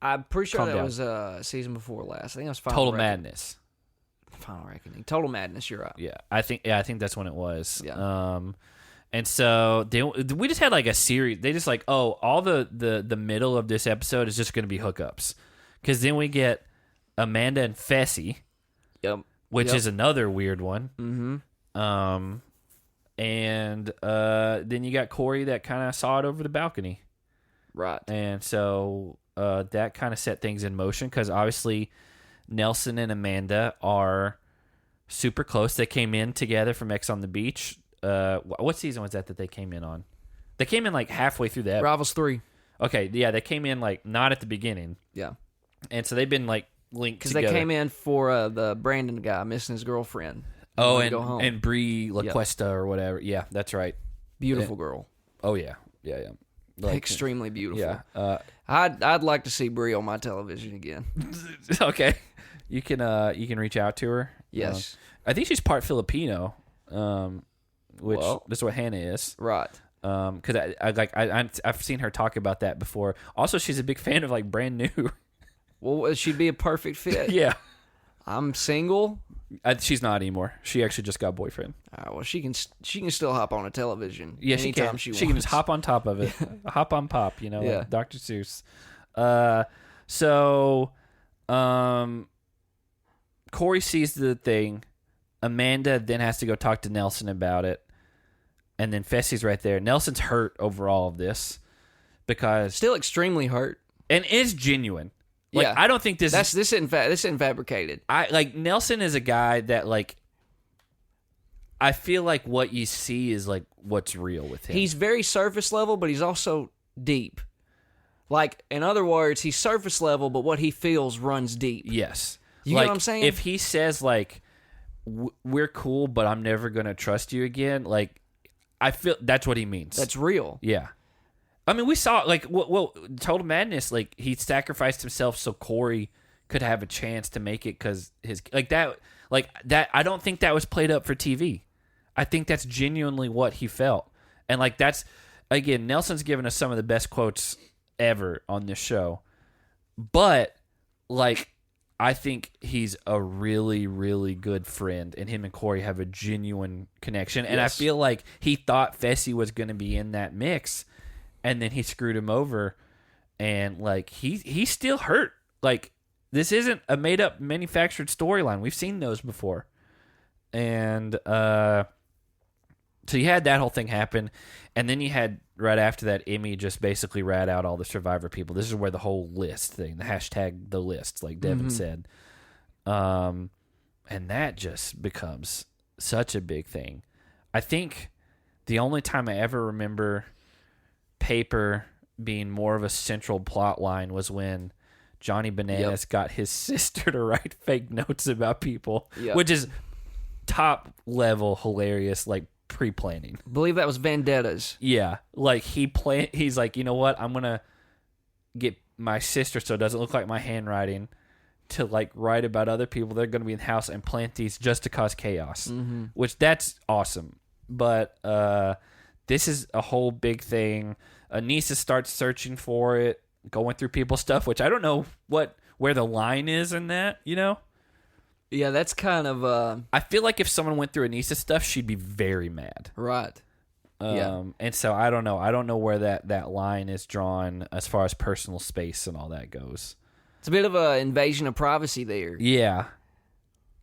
S2: I'm pretty sure that
S1: down.
S2: Was season before last. I think it was
S1: Total Madness.
S2: Final Reckoning. Total Madness, you're right.
S1: Yeah, I think that's when it was.
S2: Yeah.
S1: And so we just had like a series. They just like, all the middle of this episode is just going to be hookups. Because then we get Amanda and Fessy.
S2: Yep.
S1: Which is another weird one.
S2: Mm-hmm.
S1: And then you got Cory that kind of saw it over the balcony.
S2: Right.
S1: And so that kind of set things in motion because obviously Nelson and Amanda are super close. They came in together from Ex on the Beach. What season was that they came in on? They came in like halfway through that.
S2: Rivals 3.
S1: Okay, yeah, they came in like not at the beginning.
S2: Yeah.
S1: And so they've been like linked together.
S2: Because they came in for the Brandon guy missing his girlfriend.
S1: Oh, and Bree LaQuesta or whatever. Yeah, that's right.
S2: Beautiful girl.
S1: Oh, yeah. Yeah. Like,
S2: extremely beautiful.
S1: Yeah.
S2: I'd like to see Bree on my television again.
S1: Okay. You can reach out to her.
S2: Yes.
S1: I think she's part Filipino, which that's what Hannah is.
S2: Right.
S1: Because I've seen her talk about that before. Also, she's a big fan of like Brand New.
S2: Well, she'd be a perfect fit.
S1: Yeah.
S2: I'm single.
S1: She's not anymore. She actually just got a boyfriend.
S2: Well, she can still hop on a television.
S1: Yeah,
S2: anytime
S1: she can just hop on top of it. Hop on pop, like Dr. Seuss. So Cory sees the thing. Amanda then has to go talk to Nelson about it. And then Fessy's right there. Nelson's hurt over all of this because
S2: still extremely hurt.
S1: And it's genuine. Like,
S2: yeah.
S1: I don't think this
S2: isn't fabricated.
S1: Nelson is a guy that like I feel like what you see is like what's real with him.
S2: He's very surface level, but he's also deep. Like, in other words, he's surface level, but what he feels runs deep.
S1: Yes.
S2: You know what I'm saying?
S1: If he says like we're cool, but I'm never gonna trust you again, like I feel that's what he means.
S2: That's real.
S1: Yeah. I mean, we saw, like, Total Madness, like, he sacrificed himself so Cory could have a chance to make it because I don't think that was played up for TV. I think that's genuinely what he felt. And, like, that's, again, Nelson's given us some of the best quotes ever on this show. But, like, I think he's a really, really good friend, and him and Cory have a genuine connection. And
S2: yes.
S1: I feel like he thought Fessy was going to be in that mix. And then he screwed him over, and like he's still hurt. Like, this isn't a made up manufactured storyline. We've seen those before, and so you had that whole thing happen, and then you had right after that Emmy just basically rat out all the Survivor people. This is where the whole list thing, the hashtag the list, like Devin said, and that just becomes such a big thing. I think the only time I ever remember paper being more of a central plot line was when Johnny Bananas got his sister to write fake notes about people, which is top level hilarious, like pre-planning.
S2: I believe that was Vendettas.
S1: Yeah, like he's like, you know what, I'm gonna get my sister so it doesn't look like my handwriting to like write about other people that are gonna be in the house and plant these just to cause chaos, which that's awesome. But this is a whole big thing. Aneesa starts searching for it, going through people's stuff, which I don't know where the line is in that, you know?
S2: Yeah, that's kind of...
S1: I feel like if someone went through Aneesa's stuff, she'd be very mad.
S2: Right.
S1: And so I don't know. I don't know where that line is drawn as far as personal space and all that goes.
S2: It's a bit of an invasion of privacy there.
S1: Yeah.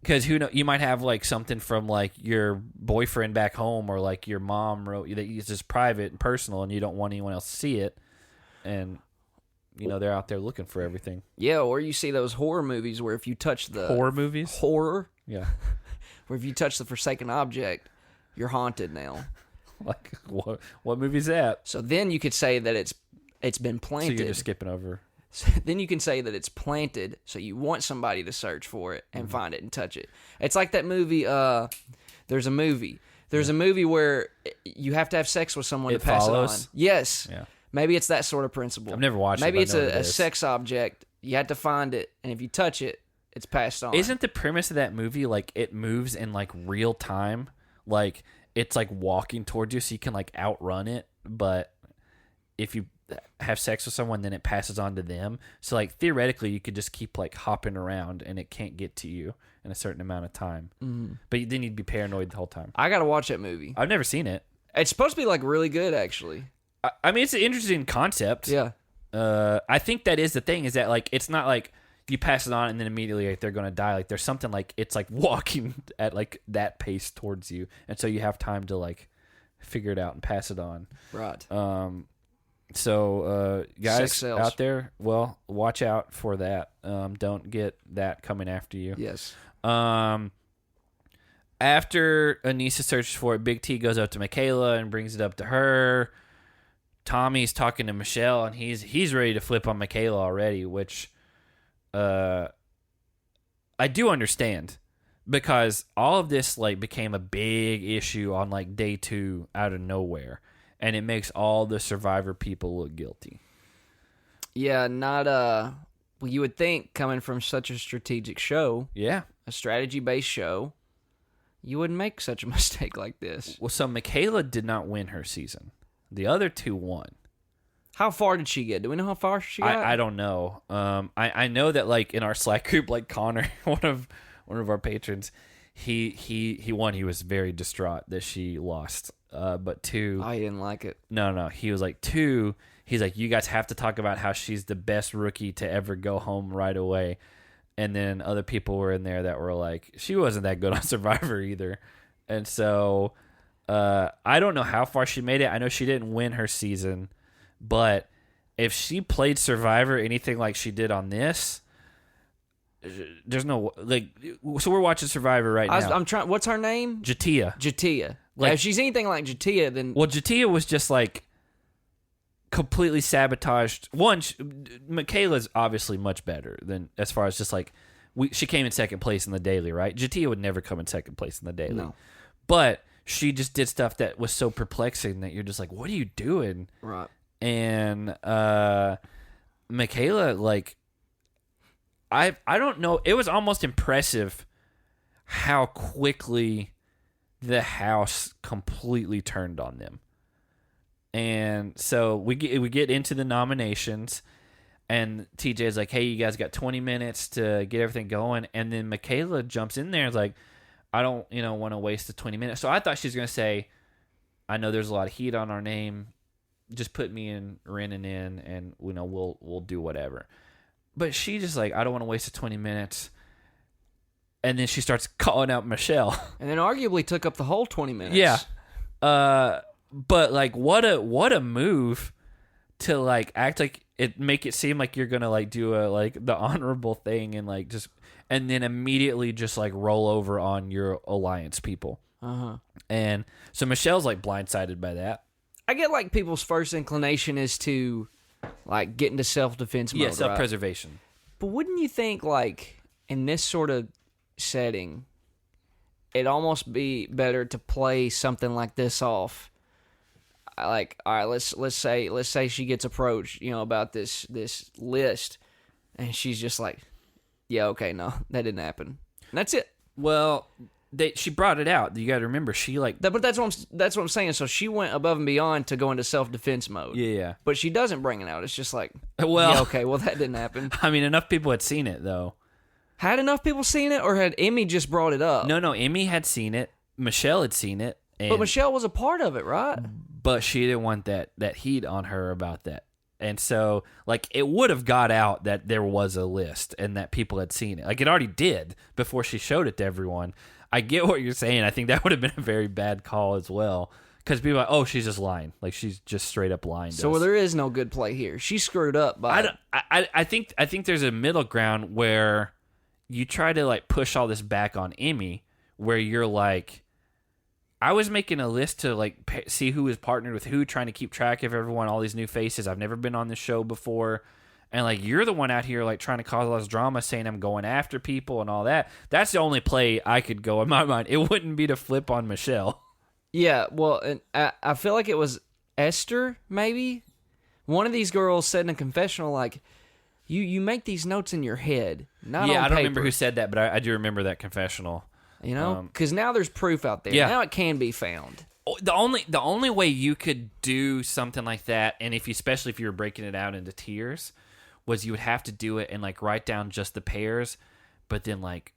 S1: Because who know, you might have like something from like your boyfriend back home, or like your mom wrote you that it's just private and personal, and you don't want anyone else to see it, and you know they're out there looking for everything.
S2: Yeah, or you see those horror movies where if you touch the
S1: horror movies,
S2: yeah, where if you touch the forsaken object, you're haunted now.
S1: Like what movie's that?
S2: So then you could say that it's been planted.
S1: So you're just skipping over.
S2: Then you can say that it's planted, so you want somebody to search for it and find it and touch it. It's like that movie, There's a movie where you have to have sex with someone to pass it on. Yes.
S1: Yeah.
S2: Maybe it's that sort of principle.
S1: I've never watched
S2: Maybe
S1: it.
S2: it's a sex object. You have to find it, and if you touch it, it's passed on.
S1: Isn't the premise of that movie like it moves in like real time? Like it's like walking towards you, so you can like outrun it. But if you have sex with someone, then it passes on to them. So like theoretically, you could just keep like hopping around, and it can't get to you in a certain amount of time. But then you'd be paranoid the whole time.
S2: I gotta watch that movie.
S1: I've never seen it.
S2: It's supposed to be like really good, actually.
S1: I mean, it's an interesting concept.
S2: Yeah.
S1: I think that is the thing, is that like it's not like you pass it on and then immediately like they're gonna die. Like there's something like it's like walking at like that pace towards you, and so you have time to like figure it out and pass it on.
S2: Right.
S1: So guys
S2: Sex
S1: out there, well, watch out for that. Don't get that coming after you.
S2: Yes.
S1: After Anissa searches for it, Big T goes up to Michaela and brings it up to her. Tommy's talking to Michelle, and he's ready to flip on Michaela already, which I do understand, because all of this like became a big issue on like day 2 out of nowhere, and it makes all the Survivor people look guilty.
S2: Yeah, not well, you would think coming from such a strategic show,
S1: Yeah.
S2: a strategy-based show, you wouldn't make such a mistake like this.
S1: Well, so Michaela did not win her season. The other 2 won.
S2: How far did she get? Do we know how far she got?
S1: I don't know. I know that like in our Slack group, like Connor, one of our patrons, he won. He was very distraught that she lost. But 2,
S2: I didn't like it.
S1: No, he was like 2. He's like, you guys have to talk about how she's the best rookie to ever go home right away. And then other people were in there that were like, she wasn't that good on Survivor either. And so I don't know how far she made it. I know she didn't win her season, but if she played Survivor anything like she did on this, there's no like. So we're watching Survivor right now.
S2: I'm trying. What's her name?
S1: Jeyyy.
S2: Like, if she's anything like Jeyyy, then
S1: Jeyyy was just like completely sabotaged. One, Michaela's obviously much better than, as far as just like she came in second place in the daily, right? Jeyyy would never come in second place in the daily,
S2: no.
S1: But she just did stuff that was so perplexing that you're just like, what are you doing?
S2: Right.
S1: And Michaela, like, I don't know. It was almost impressive how quickly the house completely turned on them. And so we get into the nominations, and TJ's like, hey, you guys got 20 minutes to get everything going. And then Michaela jumps in there and is like, I don't, want to waste the 20 minutes. So I thought she was going to say, I know there's a lot of heat on our name. Just put me in, Ren and in, and we'll do whatever. But she just like, I don't want to waste the 20 minutes. And then she starts calling out Michelle.
S2: And then arguably took up the whole 20 minutes.
S1: Yeah. But like, what a move to like act like it, make it seem like you're gonna like do a like the honorable thing, and like just, and then immediately just like roll over on your alliance people. And so Michelle's like blindsided by that.
S2: I get like people's first inclination is to like get into self-defense mode.
S1: Yeah, self-preservation.
S2: Right? But wouldn't you think like in this sort of setting, it'd almost be better to play something like this off? Like, all right, let's say she gets approached, about this list, and she's just like, yeah, okay, no, that didn't happen. And that's it.
S1: Well, she brought it out. You got to remember, she like,
S2: but that's what I'm saying. So she went above and beyond to go into self-defense mode.
S1: Yeah.
S2: But she doesn't bring it out. It's just like,
S1: well,
S2: yeah, okay, well that didn't happen.
S1: I mean, enough people had seen it though.
S2: Had enough people seen it, or had Emmy just brought it up?
S1: No, Emmy had seen it. Michelle had seen it.
S2: But Michelle was a part of it, right?
S1: But she didn't want that heat on her about that. And so, like, it would have got out that there was a list and that people had seen it. Like, it already did before she showed it to everyone. I get what you're saying. I think that would have been a very bad call as well. Because people are like, oh, she's just lying. Like, she's just straight up lying to us.
S2: So there is no good play here. She screwed up by...
S1: I think there's a middle ground where you try to, like, push all this back on Emmy, where you're like... I was making a list to like see who is partnered with who, trying to keep track of everyone, all these new faces. I've never been on this show before. And like, you're the one out here like trying to cause all this drama, saying I'm going after people and all that. That's the only play I could go in my mind. It wouldn't be to flip on Michelle.
S2: Yeah, well, and I feel like it was Esther, maybe, One of these girls said in a confessional, like, you make these notes in your head, not on paper.
S1: I don't remember who said that, but I do remember that confessional.
S2: You know? Because now there's proof out there.
S1: Yeah.
S2: Now it can be found.
S1: The only way you could do something like that, and especially if you were breaking it out into tiers, was you would have to do it and like write down just the pairs, but then like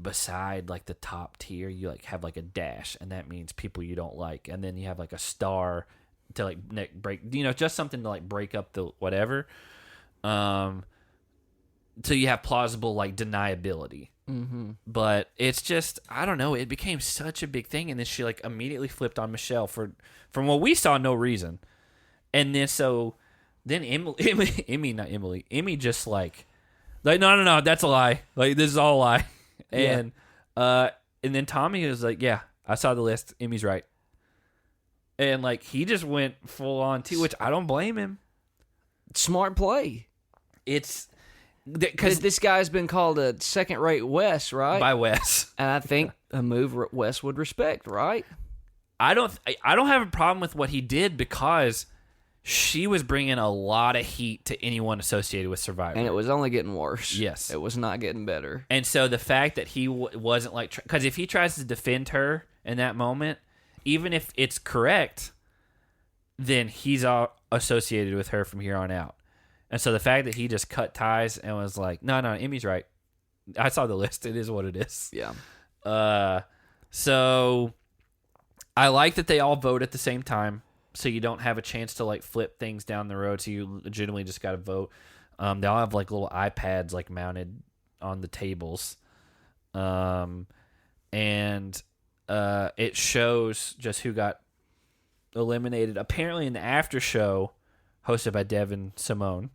S1: beside like the top tier, you like have like a dash, and that means people you don't like, and then you have like a star to like break, just something to like break up the whatever. So you have plausible like deniability.
S2: Mm-hmm.
S1: But it's just, I don't know, it became such a big thing, and then she like immediately flipped on Michelle from what we saw, no reason. And then Emmy just like no, that's a lie, like this is all a lie. And then Tommy was like, yeah, I saw the list, Emmy's right. And like he just went full on too, which I don't blame him.
S2: Smart play.
S1: It's
S2: because this guy's been called a second-rate Wes, right?
S1: By Wes,
S2: and I think a move Wes would respect, right?
S1: I don't have a problem with what he did, because she was bringing a lot of heat to anyone associated with Survivor,
S2: and it was only getting worse.
S1: Yes,
S2: it was not getting better. And
S1: so the fact that he wasn't like, because if he tries to defend her in that moment, even if it's correct, then he's all associated with her from here on out. And so the fact that he just cut ties and was like, no, Emmy's right. I saw the list. It is what it is.
S2: Yeah.
S1: So I like that they all vote at the same time, so you don't have a chance to like flip things down the road. So you legitimately just got to vote. They all have like little iPads like mounted on the tables. And it shows just who got eliminated. Apparently in the after show, hosted by Devin Simone,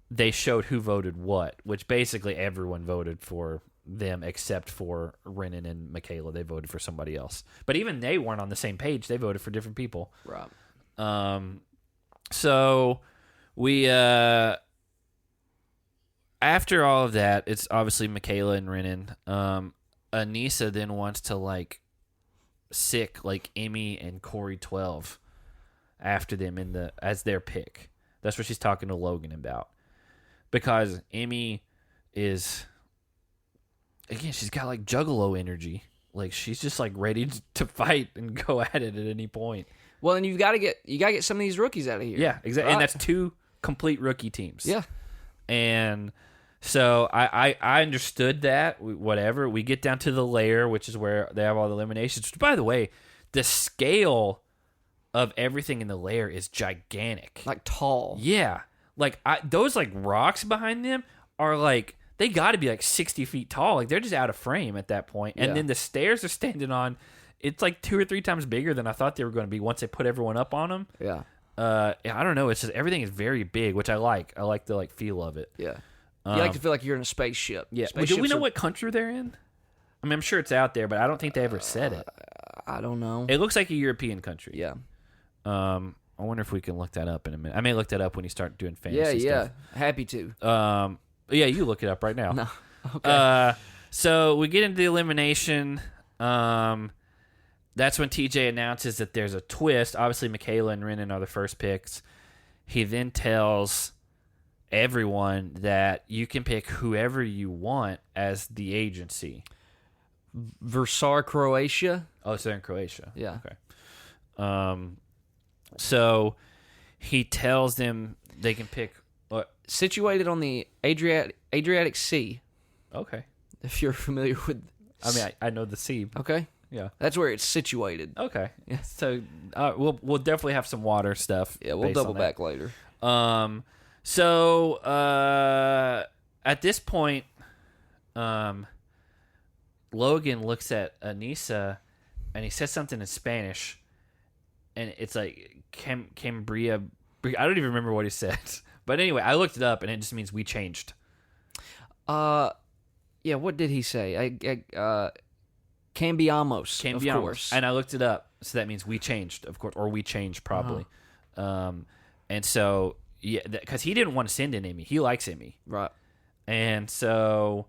S1: they showed who voted what, which basically everyone voted for them except for Renan and Michaela. They voted for somebody else. But even they weren't on the same page. They voted for different people.
S2: Right.
S1: So we, after all of that, it's obviously Michaela and Renan. Anissa then wants to like sick like Emmy and Corey 12 after them as their pick. That's what she's talking to Logan about, because Emmy is, again, she's got like Juggalo energy. Like she's just like ready to fight and go at it at any point.
S2: Well, and you got to get some of these rookies out of here.
S1: Yeah, exactly.
S2: Right?
S1: And that's 2 complete rookie teams.
S2: Yeah.
S1: And so I understood that. Whatever. We get down to the lair, which is where they have all the eliminations. Which, by the way, the scale of everything in the lair is gigantic.
S2: Like tall.
S1: Yeah. Like those like rocks behind them are like, they got to be like 60 feet tall. Like they're just out of frame at that point. And then the stairs they're standing on, it's like 2 or 3 times bigger than I thought they were going to be once they put everyone up on them.
S2: Yeah.
S1: I don't know. It's just everything is very big, which I like. I like the like feel of it.
S2: Yeah. You like to feel like you're in a spaceship.
S1: Yeah. Do we know what country they're in? I mean, I'm sure it's out there, but I don't think they ever said it.
S2: I don't know.
S1: It looks like a European country.
S2: Yeah.
S1: I wonder if we can look that up in a minute. I may look that up when you start doing fantasy stuff.
S2: Yeah. Happy to.
S1: Yeah, you look it up right now.
S2: No. Okay.
S1: So we get into the elimination. That's when TJ announces that there's a twist. Obviously, Michaela and Renan are the first picks. He then tells everyone that you can pick whoever you want as the agency.
S2: Versar, Croatia.
S1: Oh, so they're in Croatia.
S2: Yeah.
S1: Okay. So he tells them they can pick what?
S2: Situated on the Adriatic Sea.
S1: Okay.
S2: If you're familiar with...
S1: I mean, I know the sea.
S2: Okay.
S1: Yeah.
S2: That's where it's situated.
S1: Okay. Yeah. So we'll definitely have some water stuff.
S2: Yeah, we'll double back later.
S1: So at this point, Logan looks at Anissa and he says something in Spanish, and it's like Cambria. I don't even remember what he said. But anyway, I looked it up, and it just means we changed.
S2: Yeah, what did he say? Cambiamos, of course.
S1: And I looked it up, so that means we changed, of course, or we changed probably. And so, yeah, because he didn't want to send in Emmy. He likes Emmy.
S2: Right.
S1: And so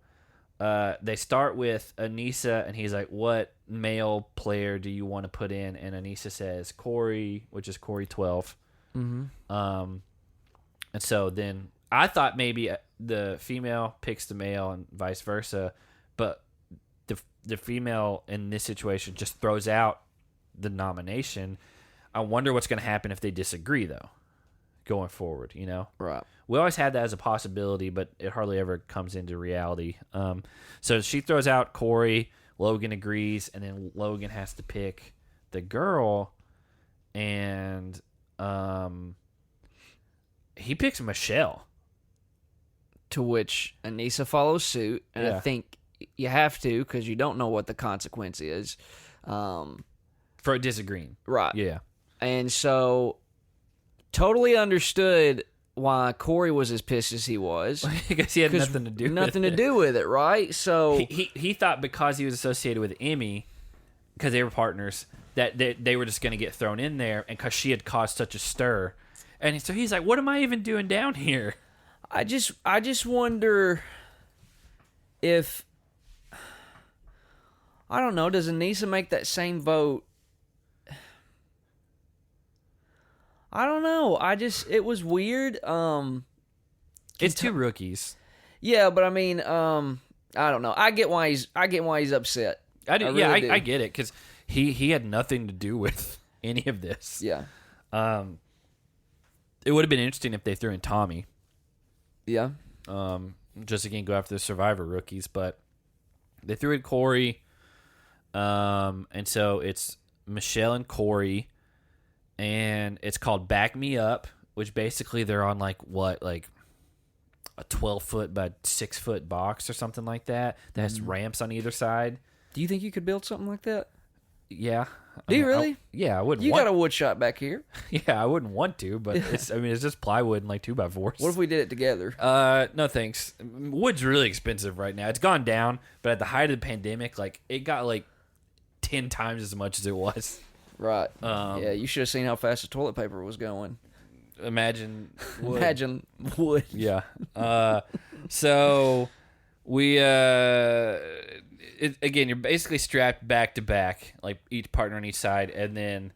S1: they start with Anissa, and he's like, what male player do you want to put in? And Anissa says Corey, which is Corey 12. And so then I thought maybe the female picks the male and vice versa, but the female in this situation just throws out the nomination. I wonder what's going to happen if they disagree, though, going forward, you know?
S2: Right.
S1: We always had that as a possibility, but it hardly ever comes into reality. So she throws out Corey, Logan agrees, and then Logan has to pick the girl, and he picks Michelle.
S2: To which Anissa follows suit, and I think you have to because you don't know what the consequence is.
S1: For disagreeing.
S2: Right.
S1: Yeah.
S2: And so, totally understood why Corey was as pissed as he was.
S1: Because he had nothing to do with it.
S2: Nothing to do with it, right? So
S1: he thought because he was associated with Emmy, because they were partners, that they were just going to get thrown in there, and because she had caused such a stir. And so he's like, what am I even doing down here?
S2: I just wonder if, I don't know, does Anissa make that same vote? I don't know. It was weird.
S1: It's two rookies.
S2: Yeah, but I mean, I don't know. I get why he's upset.
S1: I do. I get it because he had nothing to do with any of this.
S2: Yeah.
S1: It would have been interesting if they threw in Tommy.
S2: Yeah.
S1: Just again go after the Survivor rookies, but they threw in Corey. And so it's Michelle and Corey, and it's called Back Me Up, which basically they're on like a 12-foot by 6-foot box or something like that. That has ramps on either side.
S2: Do you think you could build something like that?
S1: Yeah.
S2: Do you really?
S1: I wouldn't.
S2: You got a wood shop back here.
S1: Yeah, I wouldn't want to, but it's just plywood and like 2x4s.
S2: What if we did it together?
S1: No thanks. Wood's really expensive right now. It's gone down, but at the height of the pandemic, like it got like 10 times as much as it was.
S2: Right. Yeah, you should have seen how fast the toilet paper was going.
S1: Imagine wood.
S2: Imagine wood.
S1: Yeah. So we again, you're basically strapped back to back, like each partner on each side, and then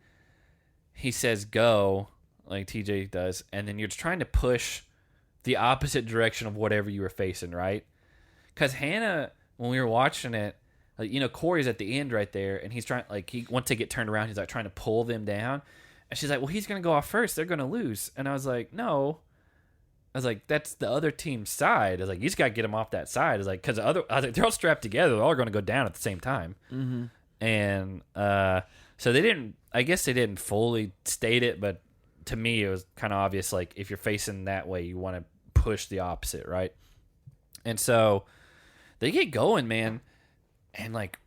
S1: he says go, like TJ does, and then you're trying to push the opposite direction of whatever you were facing, right? Because Hannah, when we were watching it, like, you know, Corey's at the end right there, and he's trying, like, he wants to get turned around, he's like trying to pull them down, and she's like, well, he's gonna go off first, they're gonna lose. And I was like, no. I was like, that's the other team's side. I was like, you just got to get them off that side. I was like, because I was like, they're all strapped together. They're all going to go down at the same time. Mm-hmm. And so they didn't, I guess they didn't fully state it, but to me, it was kind of obvious. Like, if you're facing that way, you want to push the opposite, right? And so they get going, man. And, like,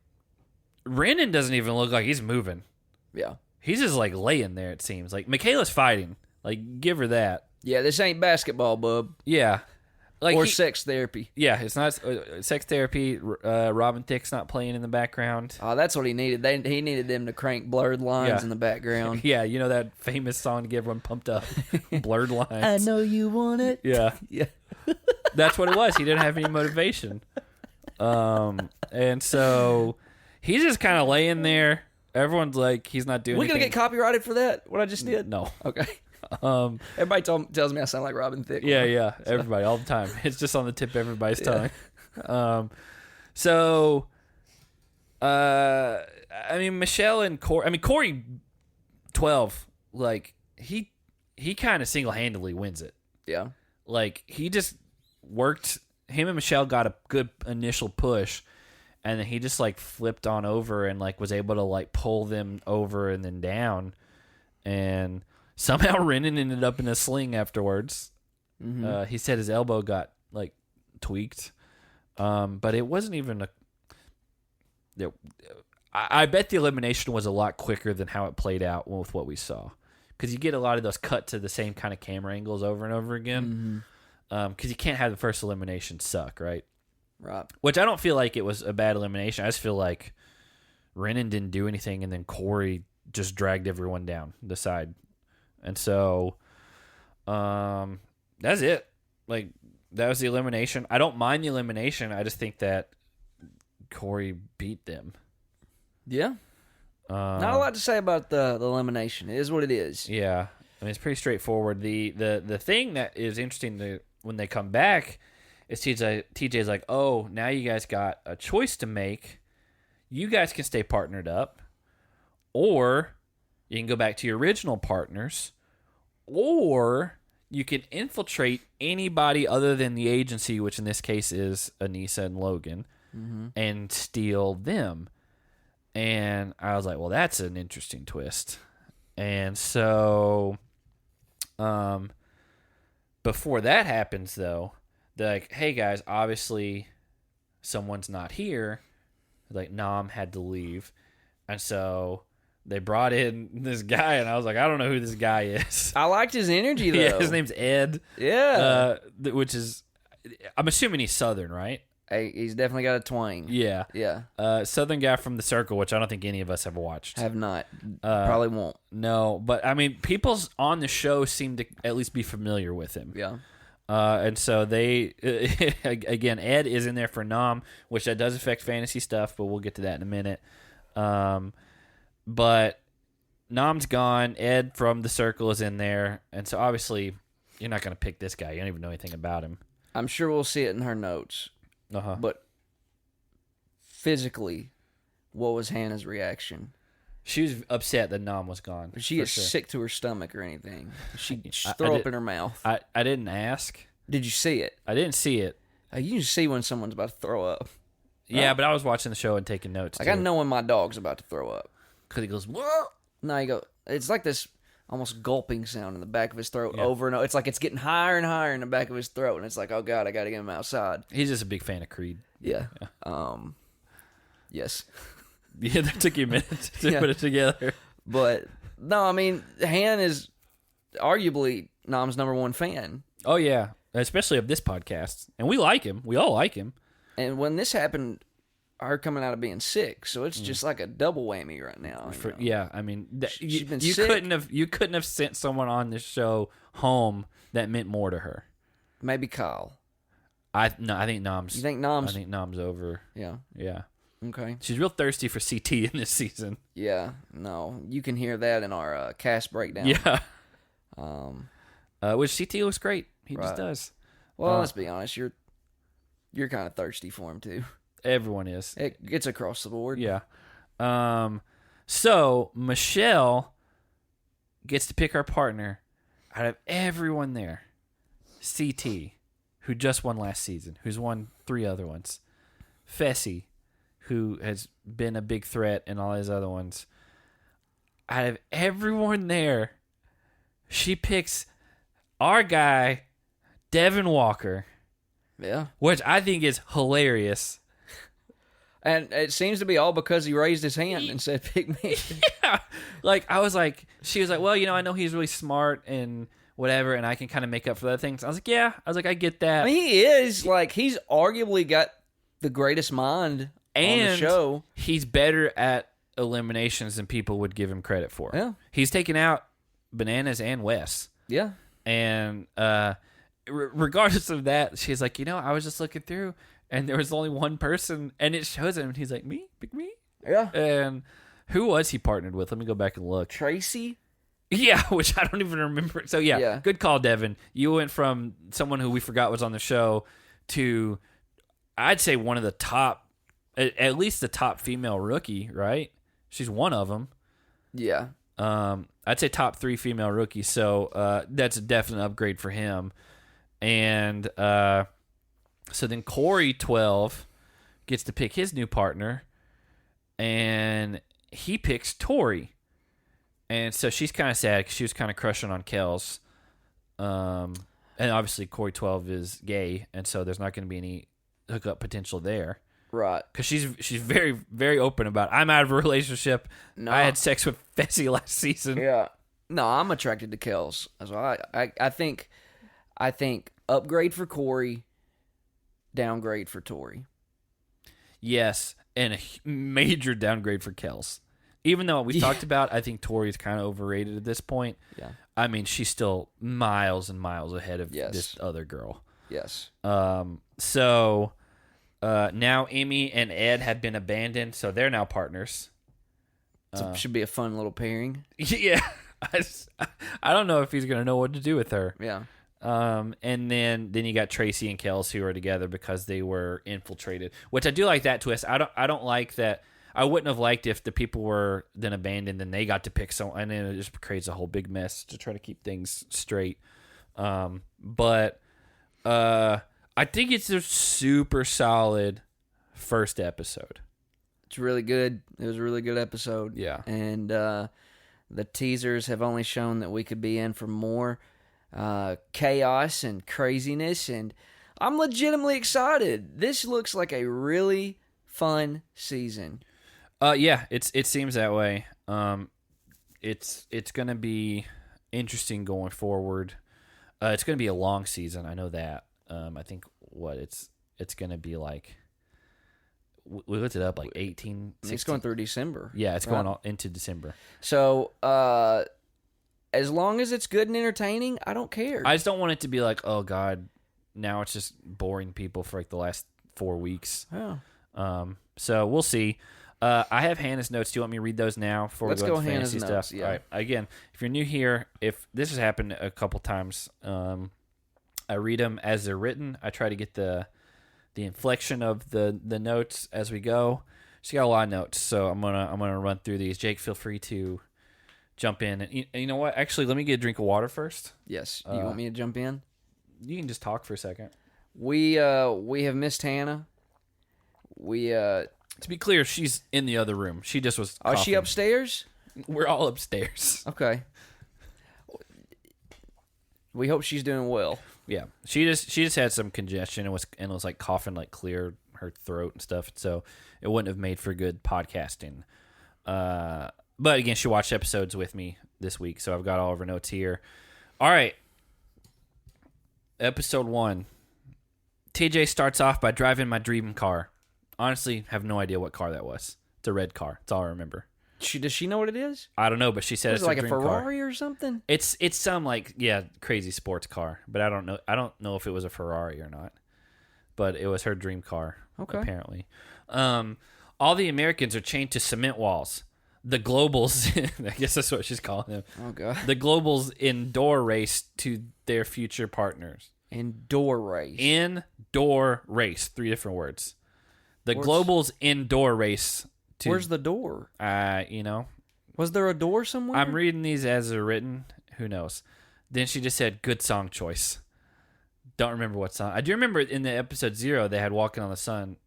S1: Renan doesn't even look like he's moving.
S2: Yeah.
S1: He's just, like, laying there, it seems. Like, Michaela's fighting. Like, give her that.
S2: Yeah, this ain't basketball, bub.
S1: Yeah.
S2: Like or sex therapy.
S1: Yeah, it's not sex therapy. Robin Thicke's not playing in the background.
S2: Oh, that's what he needed. He needed them to crank blurred lines in the background.
S1: Yeah, you know that famous song to get everyone pumped up? Blurred lines.
S2: I know you want it.
S1: Yeah.
S2: Yeah.
S1: That's what it was. He didn't have any motivation. And so he's just kind of laying there. Everyone's like, he's not doing anything.
S2: We gonna get copyrighted for that? What I just did?
S1: No.
S2: Okay. Everybody tells me I sound like Robin Thicke.
S1: Yeah, so. Everybody, all the time. It's just on the tip of everybody's tongue. So, I mean, Michelle and Corey. I mean, Corey, 12. Like he kind of single-handedly wins it.
S2: Yeah.
S1: Like he just worked. Him and Michelle got a good initial push, and then he just like flipped on over and like was able to like pull them over and then down, and. Somehow Renan ended up in a sling afterwards. Mm-hmm. He said his elbow got like tweaked, but it wasn't even a. I bet the elimination was a lot quicker than how it played out with what we saw, because you get a lot of those cut to the same kind of camera angles over and over again. Because you can't have the first elimination suck, right?
S2: Right.
S1: Which I don't feel like it was a bad elimination. I just feel like Renan didn't do anything, and then Corey just dragged everyone down the side. And so, that's it. Like, that was the elimination. I don't mind the elimination. I just think that Corey beat them.
S2: Yeah. Not a lot to say about the elimination. It is what it is.
S1: Yeah. I mean, it's pretty straightforward. The thing that is interesting when they come back is TJ's like, oh, now you guys got a choice to make. You guys can stay partnered up, or you can go back to your original partners, or you can infiltrate anybody other than the agency, which in this case is Aneesa and Logan, and steal them. And I was like, well, that's an interesting twist. And so before that happens, though, they're like, hey, guys, obviously someone's not here. Like, Nam had to leave. And so they brought in this guy, and I was like, I don't know who this guy is.
S2: I liked his energy, though.
S1: Yeah, his name's Ed.
S2: Yeah.
S1: Which is, I'm assuming he's Southern, right?
S2: Hey, he's definitely got a twang.
S1: Yeah.
S2: Yeah.
S1: Southern guy from The Circle, which I don't think any of us have watched.
S2: Have not. Probably won't.
S1: No, but I mean, people on the show seem to at least be familiar with him.
S2: Yeah.
S1: And so they, again, Ed is in there for Nam, which that does affect fantasy stuff, but we'll get to that in a minute. But Nam's gone. Ed from The Circle is in there. And so obviously, you're not going to pick this guy. You don't even know anything about him.
S2: I'm sure we'll see it in her notes.
S1: Uh-huh.
S2: But physically, what was Hannah's reaction?
S1: She was upset that Nam was gone.
S2: Did she get sick to her stomach or anything? She throw up in her mouth.
S1: I didn't ask.
S2: Did you see it?
S1: I didn't see it.
S2: You can see when someone's about to throw up.
S1: Yeah, but I was watching the show and taking notes.
S2: Like, I know when my dog's about to throw up.
S1: Because he goes, whoa.
S2: No, he go. It's like this almost gulping sound in the back of his throat over and over. It's like it's getting higher and higher in the back of his throat, and it's like, oh God, I got to get him outside.
S1: He's just a big fan of Creed.
S2: Yeah. Yes.
S1: Yeah, that took you a minute to put it together.
S2: But no, I mean, Han is arguably Nam's #1 fan.
S1: Oh yeah, especially of this podcast, and we like him. We all like him.
S2: And when this happened, her coming out of being sick, so it's just like a double whammy right now.
S1: Yeah, I mean,
S2: she's been
S1: you
S2: sick.
S1: couldn't have sent someone on this show home that meant more to her.
S2: Maybe Kyle.
S1: I think Nam's.
S2: You think Nam's?
S1: I think Nam's over.
S2: Yeah.
S1: Yeah.
S2: Okay.
S1: She's real thirsty for CT in this season.
S2: Yeah. No, you can hear that in our cast breakdown.
S1: Yeah. Which CT looks great. He just does.
S2: Well, let's be honest. You're kind of thirsty for him too.
S1: Everyone is.
S2: It gets across the board.
S1: Yeah. So Michelle gets to pick her partner out of everyone there. CT, who just won last season, who's won 3 other ones. Fessy, who has been a big threat in all his other ones. Out of everyone there, she picks our guy, Devin Walker.
S2: Yeah.
S1: Which I think is hilarious.
S2: And it seems to be all because he raised his hand and said, pick me.
S1: Yeah. Like, she was like, well, I know he's really smart and whatever, and I can kind of make up for other things. I was like, yeah. I get that.
S2: I mean, he is. Like, he's arguably got the greatest mind on the show.
S1: He's better at eliminations than people would give him credit for.
S2: Yeah.
S1: He's taken out Bananas and Wes.
S2: Yeah.
S1: And regardless of that, she's like, I was just looking through, and there was only one person, and it shows him, and he's like, me? Pick me?
S2: Yeah.
S1: And who was he partnered with? Let me go back and look.
S2: Tracy?
S1: Yeah, which I don't even remember. So, yeah, good call, Devin. You went from someone who we forgot was on the show to, I'd say, one of the top, at least the top female rookie, right? She's one of them.
S2: Yeah.
S1: I'd say top 3 female rookies, so that's a definite upgrade for him. And so then Corey, 12, gets to pick his new partner, and he picks Tori. And so she's kind of sad because she was kind of crushing on Kels. And obviously Corey 12 is gay, and so there's not going to be any hookup potential there.
S2: Right.
S1: Because she's very, very open about it. I'm out of a relationship. No. I had sex with Fessy last season.
S2: Yeah. No, I'm attracted to Kels. So I think upgrade for Corey, downgrade for Tori.
S1: Yes, and a major downgrade for Kels. Even though we talked about, I think Tori's kind of overrated at this point.
S2: Yeah.
S1: I mean, she's still miles and miles ahead of this other girl.
S2: Yes.
S1: So now Amy and Ed have been abandoned, so they're now partners.
S2: Should be a fun little pairing.
S1: Yeah. I don't know if he's gonna know what to do with her.
S2: Yeah.
S1: And then you got Tracy and Kels who are together because they were infiltrated, which I do like that twist. I don't like that. I wouldn't have liked if the people were then abandoned and they got to pick someone, and then it just creates a whole big mess to try to keep things straight. But I think it's a super solid first episode.
S2: It's really good. It was a really good episode.
S1: Yeah.
S2: And the teasers have only shown that we could be in for more chaos and craziness, and I'm legitimately excited. This looks like a really fun season.
S1: Yeah, it seems that way. It's gonna be interesting going forward. It's gonna be a long season. I know that. I think it's gonna be like, we looked it up, like 18. 16.
S2: It's going through December.
S1: Yeah, it's going all into December.
S2: So as long as it's good and entertaining, I don't care.
S1: I just don't want it to be like, oh god, now it's just boring people for like the last 4 weeks.
S2: Oh.
S1: So we'll see. I have Hannah's notes. Do you want me to read those now before
S2: Let's
S1: we go into
S2: Hannah's
S1: fantasy
S2: notes,
S1: stuff?
S2: yeah.
S1: All right. Again, if you're new here, if this has happened a couple times, I read them as they're written. I try to get the inflection of the notes as we go. She got a lot of notes, so I'm gonna run through these. Jake, feel free to jump in. And you know what? Actually, let me get a drink of water first.
S2: Yes. You want me to jump in?
S1: You can just talk for a second.
S2: We have missed Hannah.
S1: To be clear, she's in the other room. She just was.
S2: Oh, is she upstairs?
S1: We're all upstairs.
S2: Okay. We hope she's doing well.
S1: Yeah, she just had some congestion and was like coughing, like cleared her throat and stuff. So it wouldn't have made for good podcasting. But again, she watched episodes with me this week, so I've got all of her notes here. All right, episode 1. TJ starts off by driving my dream car. Honestly, have no idea what car that was. It's a red car. That's all I remember.
S2: Does she know what it is?
S1: I don't know, but she said it's
S2: like
S1: a
S2: a
S1: dream
S2: Ferrari
S1: car.
S2: or something.
S1: It's some like crazy sports car, but I don't know. I don't know if it was a Ferrari or not. But it was her dream car.
S2: Okay.
S1: Apparently, all the Americans are chained to cement walls. The Globals, I guess that's what she's calling them.
S2: Oh god.
S1: The Globals indoor race to their future partners.
S2: Indoor race.
S1: Indoor race. 3 different words. The Globals indoor race.
S2: Where's the door?
S1: Was
S2: there a door somewhere?
S1: I'm reading these as they're written. Who knows? Then she just said, good song choice. Don't remember what song. I do remember in the episode 0, they had Walking on the Sun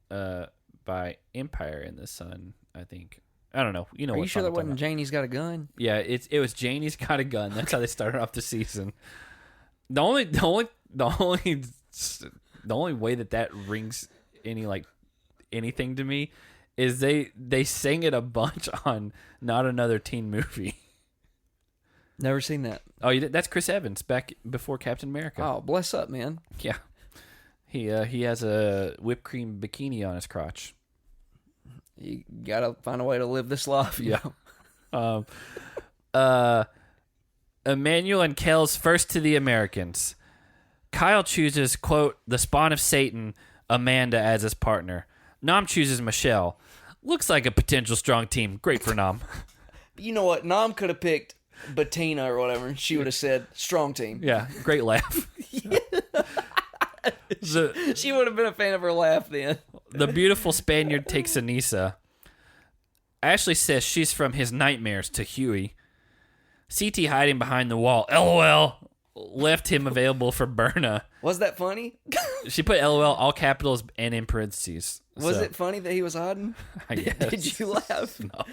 S1: by Empire in the Sun, I think. I don't know.
S2: Are you sure that wasn't Janie's Got a Gun?
S1: Yeah, it was Janie's Got a Gun. That's how they started off the season. The only way that rings anything to me is they sang it a bunch on Not Another Teen Movie.
S2: Never seen that.
S1: Oh, that's Chris Evans back before Captain America.
S2: Oh, bless up, man.
S1: Yeah, he has a whipped cream bikini on his crotch.
S2: You gotta find a way to live this life.
S1: Yeah. Emmanuel and Kel's first to the Americans. Kyle chooses, quote, the spawn of Satan, Amanda, as his partner. Nam chooses Michelle. Looks like a potential strong team. Great for Nam.
S2: You know what? Nam could have picked Bettina or whatever, and she would have said, strong team.
S1: Yeah, great laugh.
S2: She would have been a fan of her laugh then.
S1: The beautiful Spaniard takes Anissa. Ashley says she's from his nightmares to Huey. CT hiding behind the wall. LOL. Left him available for Berna.
S2: Was that funny?
S1: She put LOL, all capitals, and in parentheses.
S2: Was it funny that he was hiding?
S1: Yes.
S2: Did you laugh?
S1: No.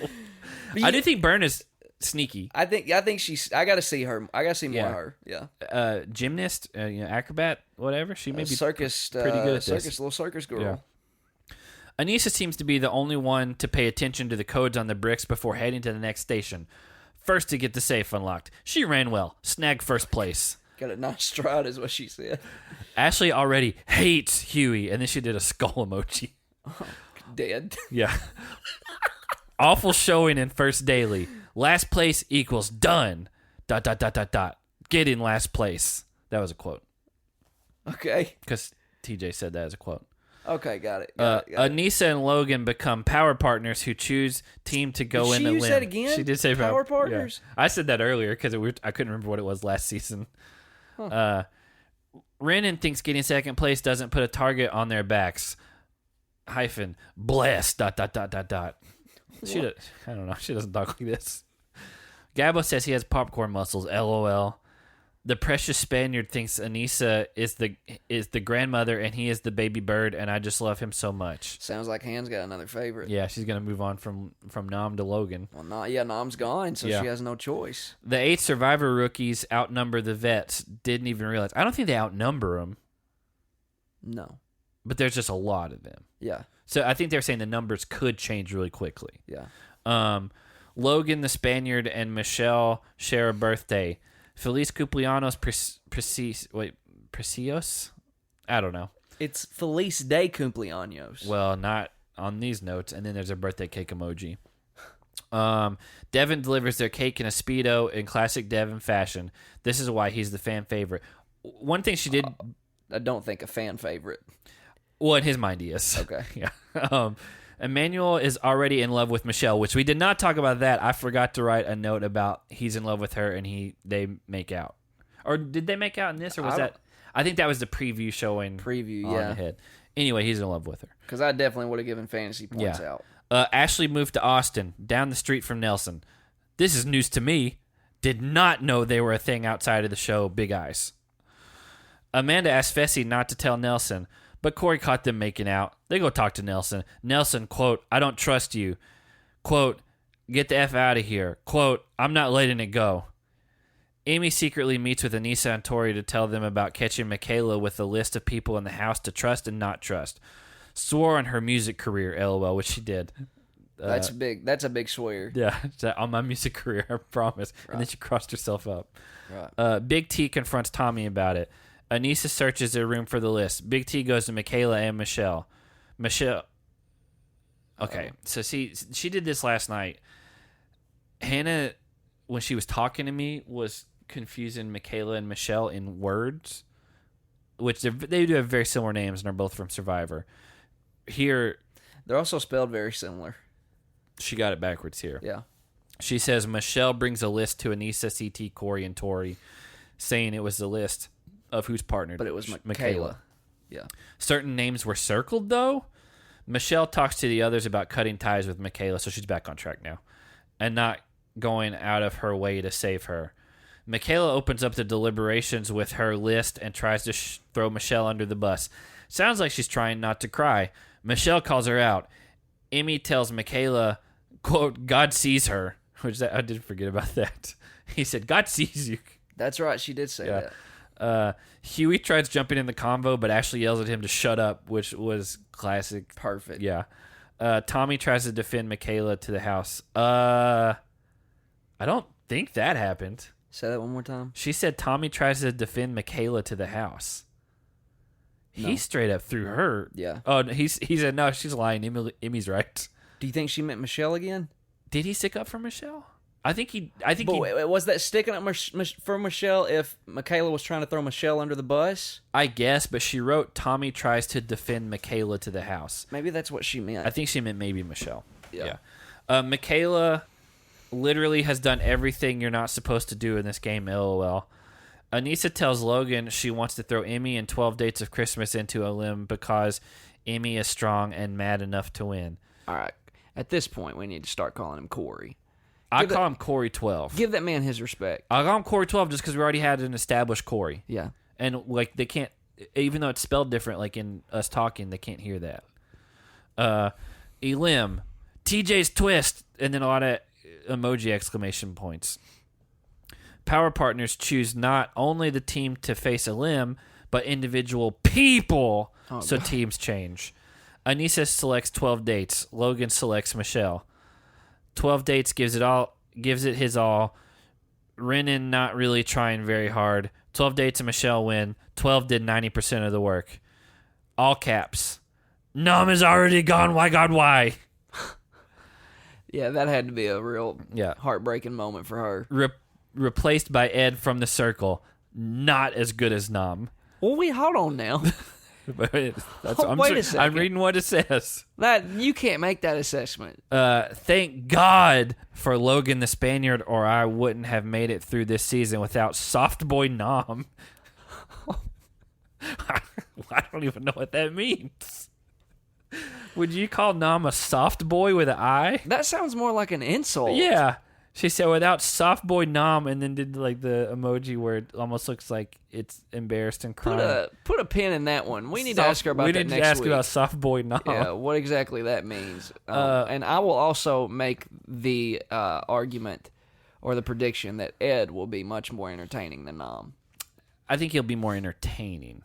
S1: I do think Berna's sneaky.
S2: I think she's. I got to see her. I got to see more of her. Yeah.
S1: Gymnast, acrobat, whatever. She may be
S2: circus,
S1: pretty good at this.
S2: Little circus girl.
S1: Yeah. Anissa seems to be the only one to pay attention to the codes on the bricks before heading to the next station. First to get the safe unlocked. She ran well. Snagged first place.
S2: Got a nice stride is what she said.
S1: Ashley already hates Huey, and then she did a skull emoji.
S2: Oh, dead.
S1: Yeah. Awful showing in first daily. Last place equals done. ... Get in last place. That was a quote.
S2: Okay.
S1: Because TJ said that as a quote.
S2: Okay, got it.
S1: Anissa and Logan become power partners who choose team to go in a limb.
S2: Did she use that again?
S1: She did say
S2: power partners?
S1: Yeah. I said that earlier because I couldn't remember what it was last season.
S2: Huh.
S1: Renan thinks getting second place doesn't put a target on their backs. Bless. ... She I don't know. She doesn't talk like this. Gabo says he has popcorn muscles. LOL. The precious Spaniard thinks Anissa is the grandmother and he is the baby bird, and I just love him so much.
S2: Sounds like Han's got another favorite.
S1: Yeah, she's gonna move on from Nom to Logan.
S2: Well, Nom's gone, so she has no choice.
S1: The 8 Survivor rookies outnumber the vets. Didn't even realize. I don't think they outnumber them.
S2: No,
S1: but there's just a lot of them.
S2: Yeah.
S1: So I think they're saying the numbers could change really quickly.
S2: Yeah.
S1: Logan, the Spaniard, and Michelle share a birthday. Feliz cumpleaños precios? I don't know.
S2: It's Feliz Day cumpleaños.
S1: Well, not on these notes. And then there's a birthday cake emoji. Devin delivers their cake in a Speedo in classic Devin fashion. This is why he's the fan favorite. One thing she did...
S2: I don't think a fan favorite.
S1: Well, in his mind, he is.
S2: Okay.
S1: Yeah. Emmanuel is already in love with Michelle, which we did not talk about that. I forgot to write a note about he's in love with her and they make out. Or did they make out in this, or was that? I think that was the preview showing. On ahead. Anyway, he's in love with her.
S2: Because I definitely would have given fantasy points out.
S1: Ashley moved to Austin, down the street from Nelson. This is news to me. Did not know they were a thing outside of the show Big Eyes. Amanda asked Fessy not to tell Nelson, but Corey caught them making out. They go talk to Nelson. Nelson, quote, I don't trust you. Quote, get the F out of here. Quote, I'm not letting it go. Amy secretly meets with Anissa and Tori to tell them about catching Michaela with a list of people in the house to trust and not trust. Swore on her music career, LOL, which she did.
S2: That's big. That's a big swear.
S1: Yeah, on my music career, I promise. Right. And then she crossed herself up.
S2: Right.
S1: Big T confronts Tommy about it. Anissa searches their room for the list. Big T goes to Michaela and Michelle. Okay, so she did this last night. Hannah, when she was talking to me, was confusing Michaela and Michelle in words, which they do have very similar names and are both from Survivor. Here,
S2: they're also spelled very similar.
S1: She got it backwards here.
S2: Yeah.
S1: She says Michelle brings a list to Anissa, CT, Corey, and Tori, saying it was the list of who's partnered.
S2: But it was Michaela. Yeah.
S1: Certain names were circled, though. Michelle talks to the others about cutting ties with Michaela, so she's back on track now, and not going out of her way to save her. Michaela opens up the deliberations with her list and tries to throw Michelle under the bus. Sounds like she's trying not to cry. Michelle calls her out. Emmy tells Michaela, quote, God sees her, which I did forget about that. He said, God sees you.
S2: That's right. She did say that.
S1: Huey tries jumping in the convo, but Ashley yells at him to shut up, which was classic.
S2: Perfect.
S1: Yeah. Tommy tries to defend Michaela to the house. I don't think that happened.
S2: Say that one more time.
S1: She said Tommy tries to defend Michaela to the house. No. He straight up threw her.
S2: Yeah.
S1: Oh, he said, no, she's lying. Emmy's right.
S2: Do you think she meant Michelle again?
S1: Did he stick up for Michelle? I think he.
S2: Was that sticking up for Michelle if Michaela was trying to throw Michelle under the bus?
S1: I guess, but she wrote Tommy tries to defend Michaela to the house.
S2: Maybe that's what she meant.
S1: I think she meant maybe Michelle.
S2: Yeah.
S1: Michaela literally has done everything you're not supposed to do in this game, LOL. Anissa tells Logan she wants to throw Emmy and 12 Dates of Christmas into a limb because Emmy is strong and mad enough to win.
S2: All right. At this point, we need to start calling him Corey.
S1: I call him Corey 12.
S2: Give that man his respect.
S1: I call him Corey 12 just because we already had an established Corey.
S2: Yeah.
S1: And, like, they can't, even though it's spelled different, like in us talking, they can't hear that. Elim, TJ's twist, and then a lot of emoji exclamation points. Power partners choose not only the team to face Elim, but individual people, so God. Teams change. Anissa selects 12 Dates. Logan selects Michelle. 12 Dates gives it his all. Renan not really trying very hard. 12 Dates and Michelle win. 12 did 90% of the work. All caps. Nom is already gone. Why, God, why?
S2: Yeah, that had to be a real heartbreaking moment for her.
S1: Replaced by Ed from the circle. Not as good as Nom.
S2: Well, hold on now. Wait a second.
S1: I'm reading what it says.
S2: That you can't make that assessment.
S1: Thank God for Logan the Spaniard, or I wouldn't have made it through this season without soft boy Nom. I don't even know what that means. Would you call Nom a soft boy with an I?
S2: That sounds more like an insult.
S1: Yeah. She said without soft boy Nom, and then did like the emoji where it almost looks like it's embarrassed and crying.
S2: Put a pin in that one. We need to ask her about that next week. We need to ask
S1: about soft boy Nom.
S2: Yeah, what exactly that means. And I will also make the argument or the prediction that Ed will be much more entertaining than Nom.
S1: I think he'll be more entertaining.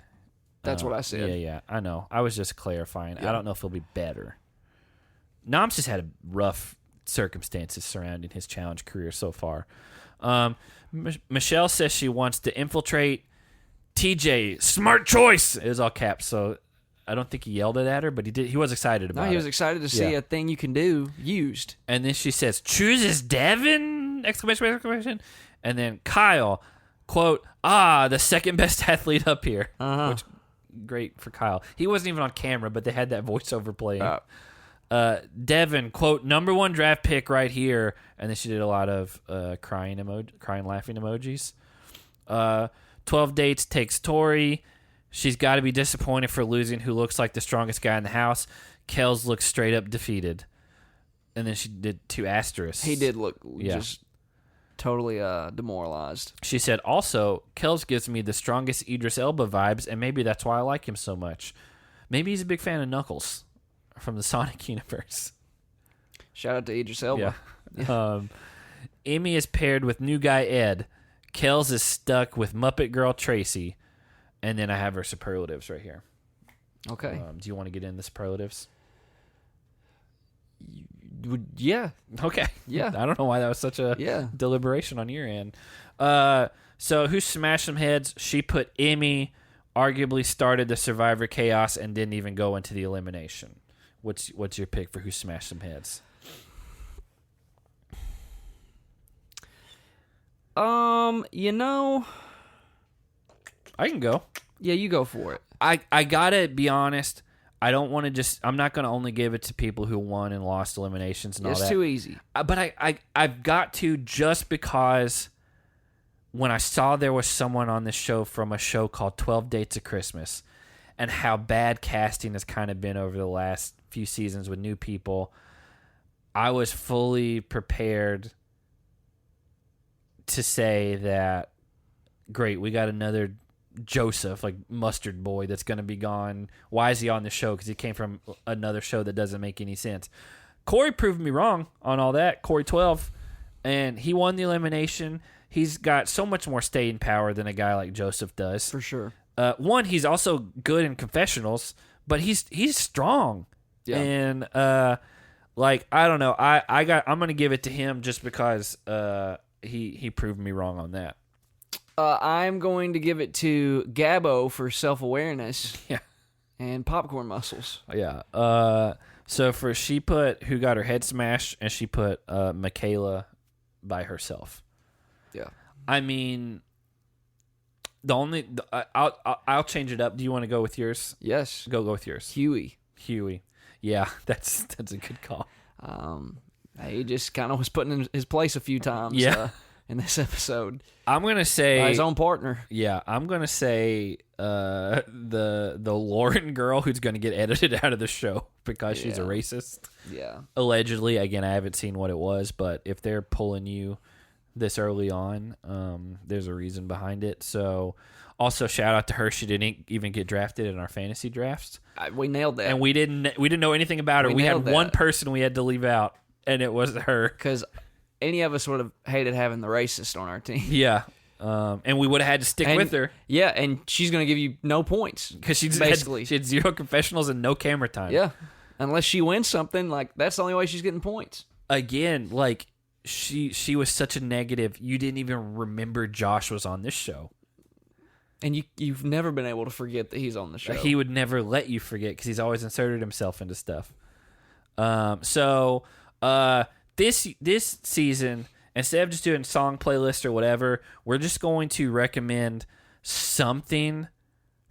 S2: That's what I said.
S1: Yeah, I know. I was just clarifying.
S2: Yeah.
S1: I don't know if he'll be better. Nom's just had a rough circumstances surrounding his challenge career so far. Michelle says she wants to infiltrate TJ. Smart choice! It was all caps, so I don't think he yelled it at her, but he did. He was excited about it.
S2: No, he was excited to see a thing you can do used.
S1: And then she says, chooses Devin! Exclamation. And then Kyle, quote, the second best athlete up here. Which, great for Kyle. He wasn't even on camera, but they had that voiceover playing. Devin, quote, number 1 draft pick right here. And then she did a lot of crying, laughing emojis. 12 dates takes Tori. She's got to be disappointed for losing who looks like the strongest guy in the house. Kels looks straight up defeated. And then she did 2 asterisks.
S2: He did look just totally demoralized.
S1: She said, also, Kels gives me the strongest Idris Elba vibes, and maybe that's why I like him so much. Maybe he's a big fan of Knuckles from the Sonic universe.
S2: Shout out to Idris Elba.
S1: Yeah. Amy is paired with new guy Ed. Kels is stuck with Muppet Girl Tracy. And then I have her superlatives right here.
S2: Okay.
S1: Do you want to get in the superlatives?
S2: Yeah.
S1: Okay.
S2: Yeah.
S1: I don't know why that was such a deliberation on your end. So who smashed some heads? She put Emmy, arguably started the Survivor chaos, and didn't even go into the elimination. What's your pick for who smashed some heads? I can go.
S2: Yeah, you go for it.
S1: I gotta be honest. I don't want to I'm not going to only give it to people who won and lost eliminations and all that.
S2: It's too easy.
S1: But I've got to, just because when I saw there was someone on this show from a show called 12 Dates of Christmas and how bad casting has kind of been over the last few seasons with new people, I was fully prepared to say that, great, we got another Joseph, like mustard boy, that's going to be gone. Why is he on the show? Because he came from another show that doesn't make any sense. Corey proved me wrong on all that. Corey 12, and he won the elimination. He's got so much more staying power than a guy like Joseph does.
S2: For sure.
S1: One, he's also good in confessionals, but he's strong. Yeah. And I don't know. I'm going to give it to him just because he proved me wrong on that.
S2: I'm going to give it to Gabbo for self-awareness.
S1: Yeah.
S2: And popcorn muscles.
S1: Yeah. So she put who got her head smashed, and she put Michaela by herself.
S2: Yeah.
S1: I mean, I'll change it up. Do you want to go with yours?
S2: Yes.
S1: Go with yours.
S2: Huey.
S1: Yeah, that's a good call.
S2: He just kind of was put in his place a few times.
S1: Yeah.
S2: In this episode,
S1: I'm gonna say
S2: his own partner.
S1: Yeah, I'm gonna say the Lauren girl who's gonna get edited out of the show because she's a racist.
S2: Yeah,
S1: allegedly. Again, I haven't seen what it was, but if they're pulling you this early on, there's a reason behind it. So, also shout out to her. She didn't even get drafted in our fantasy drafts.
S2: We nailed that,
S1: and we didn't know anything about her. We had one person we had to leave out, and it was her
S2: because any of us would have hated having the racist on our team.
S1: Yeah. And we would have had to stick with her.
S2: Yeah, and she's going to give you no points.
S1: Because she had 0 confessionals and no camera time.
S2: Yeah. Unless she wins something, that's the only way she's getting points.
S1: Again, she was such a negative, you didn't even remember Josh was on this show.
S2: And you've never been able to forget that he's on the show.
S1: He would never let you forget because he's always inserted himself into stuff. This season, instead of just doing song playlist or whatever, we're just going to recommend something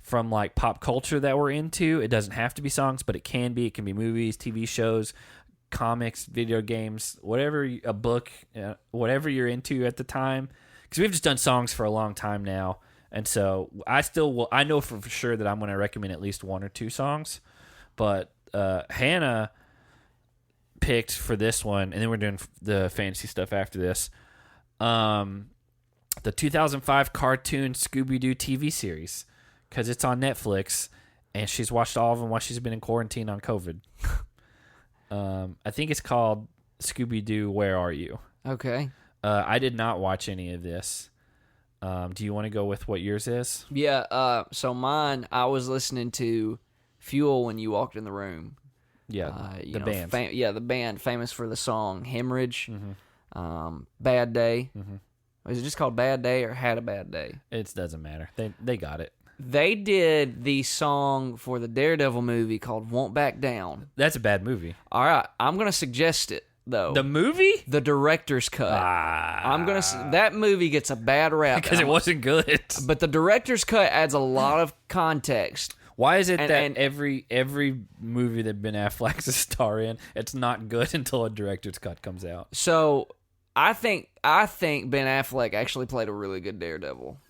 S1: from like pop culture that we're into. It doesn't have to be songs, but it can be. It can be movies, TV shows, comics, video games, a book, whatever you're into at the time. Because we've just done songs for a long time now, and so I know for sure that I'm going to recommend at least one or two songs. But Hannah picked for this one, and then we're doing the fantasy stuff after this. The 2005 cartoon Scooby-Doo TV series, because it's on Netflix, and she's watched all of them while she's been in quarantine on COVID. I think it's called Scooby-Doo, Where Are You?
S2: Okay.
S1: I did not watch any of this. Do you want to go with what yours is?
S2: Yeah, so mine, I was listening to Fuel when you walked in the room.
S1: Yeah, the band.
S2: The band, famous for the song Hemorrhage, Bad Day. Is it just called Bad Day or Had a Bad Day?
S1: It doesn't matter. They got it.
S2: They did the song for the Daredevil movie called Won't Back Down.
S1: That's a bad movie.
S2: All right, I'm going to suggest it, though.
S1: The movie?
S2: The director's cut. That movie gets a bad rap.
S1: Because it wasn't good.
S2: But the director's cut adds a lot of context.
S1: Why is it that every movie that Ben Affleck's a star in, it's not good until a director's cut comes out?
S2: So I think Ben Affleck actually played a really good Daredevil.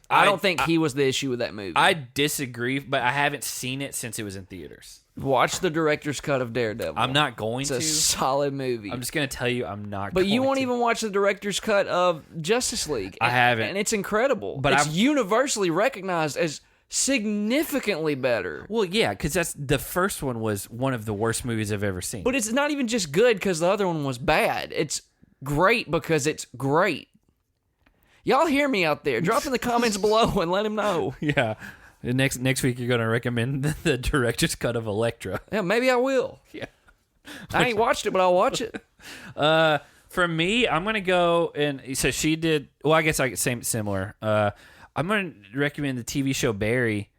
S2: I don't think he was the issue with that movie.
S1: I disagree, but I haven't seen it since it was in theaters.
S2: Watch the director's cut of Daredevil.
S1: I'm not going to.
S2: It's a solid movie.
S1: I'm just going to tell you I'm not
S2: but
S1: going to.
S2: But you won't even watch the director's cut of Justice League.
S1: I haven't.
S2: And it's incredible.
S1: But
S2: it's universally recognized as significantly better.
S1: Well, yeah, because the first one was one of the worst movies I've ever seen.
S2: But it's not even just good because the other one was bad. It's great because it's great. Y'all hear me out there. Drop in the comments below and let him know.
S1: Yeah. Next week you're going to recommend the director's cut of Elektra.
S2: Yeah, maybe I will.
S1: Yeah.
S2: I ain't watched it, but I'll watch it.
S1: For me, I'm going to go and so she did, well, I guess similar. I'm going to recommend the TV show Barry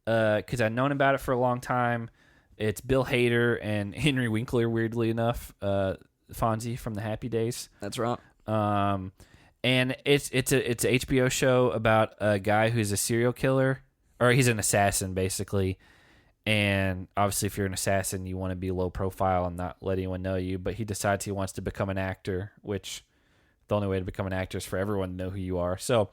S1: because I've known about it for a long time. It's Bill Hader and Henry Winkler, weirdly enough, Fonzie from the Happy Days.
S2: That's right.
S1: And it's a HBO show about a guy who's a serial killer, or he's an assassin basically. And obviously, if you're an assassin, you want to be low profile and not let anyone know you. But he decides he wants to become an actor, which the only way to become an actor is for everyone to know who you are. So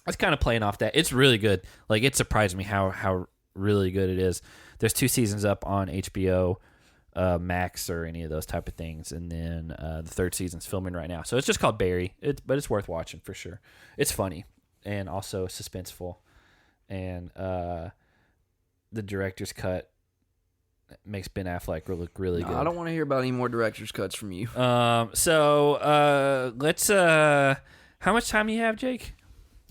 S1: it's kind of playing off that. It's really good. Like, it surprised me how really good it is. There's 2 seasons up on HBO Max or any of those type of things, and then the 3rd season's filming right now. So it's just called Barry. But it's worth watching for sure. It's funny and also suspenseful, and the director's cut makes Ben Affleck look really good.
S2: I don't want to hear about any more director's cuts from you.
S1: So let's. How much time do you have, Jake?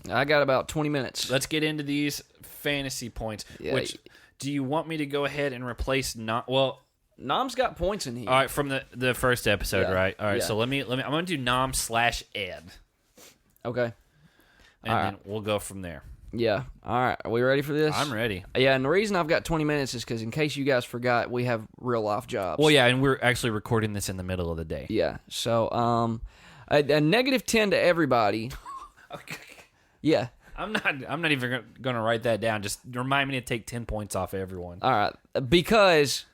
S2: I got about 20 minutes.
S1: Let's get into these fantasy points.
S2: Yeah.
S1: Which do you want me to go ahead and replace?
S2: Nom's got points in here.
S1: All right, from the first episode,
S2: Yeah.
S1: right? All right,
S2: Yeah.
S1: so let me. I'm going to do Nom/Ed.
S2: Okay.
S1: And then we'll go from there.
S2: Yeah. All right. Are we ready for this?
S1: I'm ready.
S2: Yeah, and the reason I've got 20 minutes is because in case you guys forgot, we have real life jobs.
S1: Well, yeah, and we're actually recording this in the middle of the day.
S2: Yeah. So, a -10 to everybody.
S1: Okay.
S2: Yeah.
S1: I'm not even going to write that down. Just remind me to take 10 points off everyone.
S2: All right. Because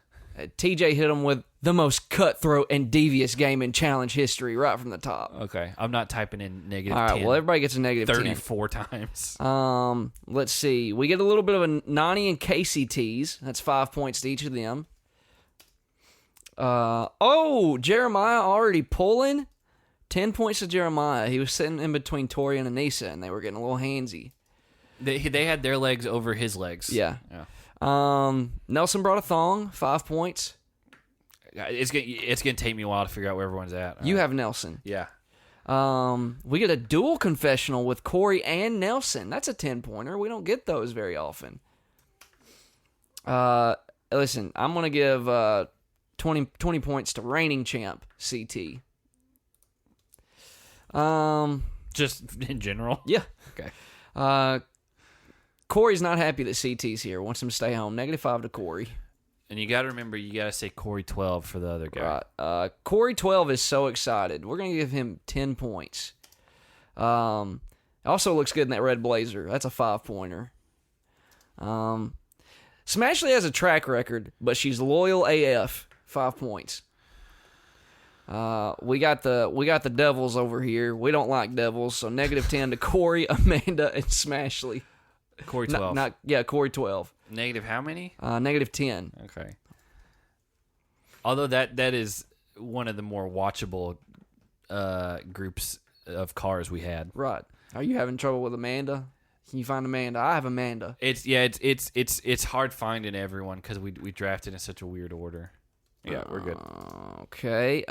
S2: TJ hit him with the most cutthroat and devious game in challenge history right from the top.
S1: Okay. I'm not typing in -10.
S2: All right. Well, everybody gets a -10.
S1: 34 times.
S2: Let's see. We get a little bit of a Nani and Casey tease. That's 5 points to each of them. Jeremiah already pulling. 10 points to Jeremiah. He was sitting in between Tori and Anissa, and they were getting a little handsy.
S1: They had their legs over his legs.
S2: Yeah. Nelson brought a thong. 5 points.
S1: It's gonna take me a while to figure out where everyone's at.
S2: You have Nelson.
S1: Yeah.
S2: We get a dual confessional with Corey and Nelson. That's a 10-pointer. We don't get those very often. Listen, I'm going to give 20 points to reigning champ, CT.
S1: Just in general?
S2: Yeah.
S1: Okay.
S2: Corey's not happy that CT's here. Wants him to stay home. -5 to Corey.
S1: And you got to remember, you got to say Corey 12 for the other guy.
S2: Right. Corey 12 is so excited. We're going to give him 10 points. Also looks good in that red blazer. That's a 5-pointer. Smashley has a track record, but she's loyal AF. 5 points. We got the devils over here. We don't like devils, so -10 to Cory, Amanda, and Smashley.
S1: Cory 12.
S2: Cory 12.
S1: Negative how many?
S2: -10.
S1: Okay. Although that is one of the more watchable groups of cars we had.
S2: Right. Are you having trouble with Amanda? Can you find Amanda? I have Amanda.
S1: It's hard finding everyone because we drafted in such a weird order. Yeah, we're good.
S2: Okay.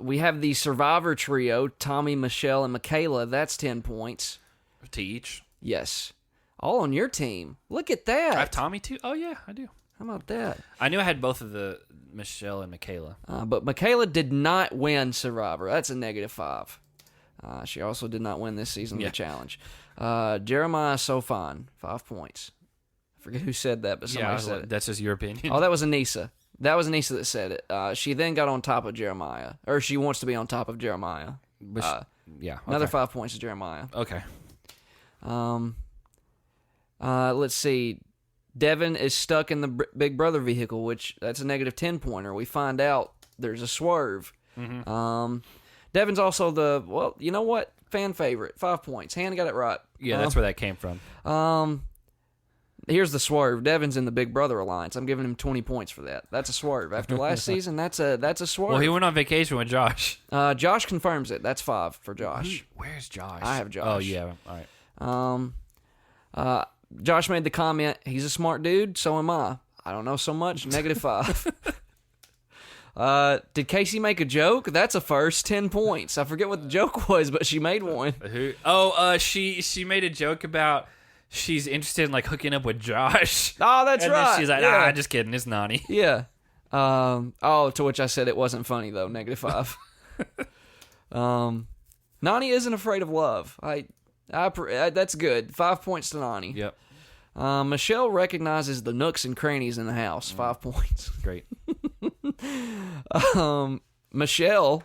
S2: We have the Survivor trio: Tommy, Michelle, and Michaela. That's 10 points
S1: To each.
S2: Yes. All on your team. Look at that.
S1: I have Tommy too. Oh yeah, I do.
S2: How about that?
S1: I knew I had both of the Michelle and Michaela.
S2: But Michaela did not win Survivor. That's a -5. She also did not win this season of the challenge. Jeremiah Sofan, 5 points. I forget who said that, but somebody said it.
S1: That's just your opinion.
S2: Oh, that was Anissa. That was Anissa that said it. She then got on top of Jeremiah. Or she wants to be on top of Jeremiah.
S1: Yeah. Okay.
S2: Another 5 points to Jeremiah.
S1: Okay.
S2: Let's see. Devin is stuck in the Big Brother vehicle, which that's a -10 pointer. We find out there's a swerve. Mm-hmm. Devin's also you know what? Fan favorite. 5 points. Hannah got it right.
S1: Yeah, that's where that came from.
S2: Here's the swerve. Devin's in the Big Brother alliance. I'm giving him 20 points for that. That's a swerve. After last season, that's a swerve.
S1: Well, he went on vacation with Josh.
S2: Josh confirms it. That's 5 for Josh.
S1: Where's Josh?
S2: I have Josh.
S1: Oh yeah. All
S2: right. Josh made the comment, he's a smart dude, so am I. I don't know so much. -5. Did Casey make a joke? That's a first. 10 points. I forget what the joke was, but she made one.
S1: She made a joke about she's interested in like hooking up with Josh.
S2: Oh, that's
S1: and
S2: right.
S1: Then she's like, just kidding. It's Nani.
S2: Yeah. To which I said it wasn't funny though. -5. Nani isn't afraid of love. That's good. 5 points to Nani.
S1: Yep.
S2: Michelle recognizes the nooks and crannies in the house. 5 points.
S1: Great.
S2: Michelle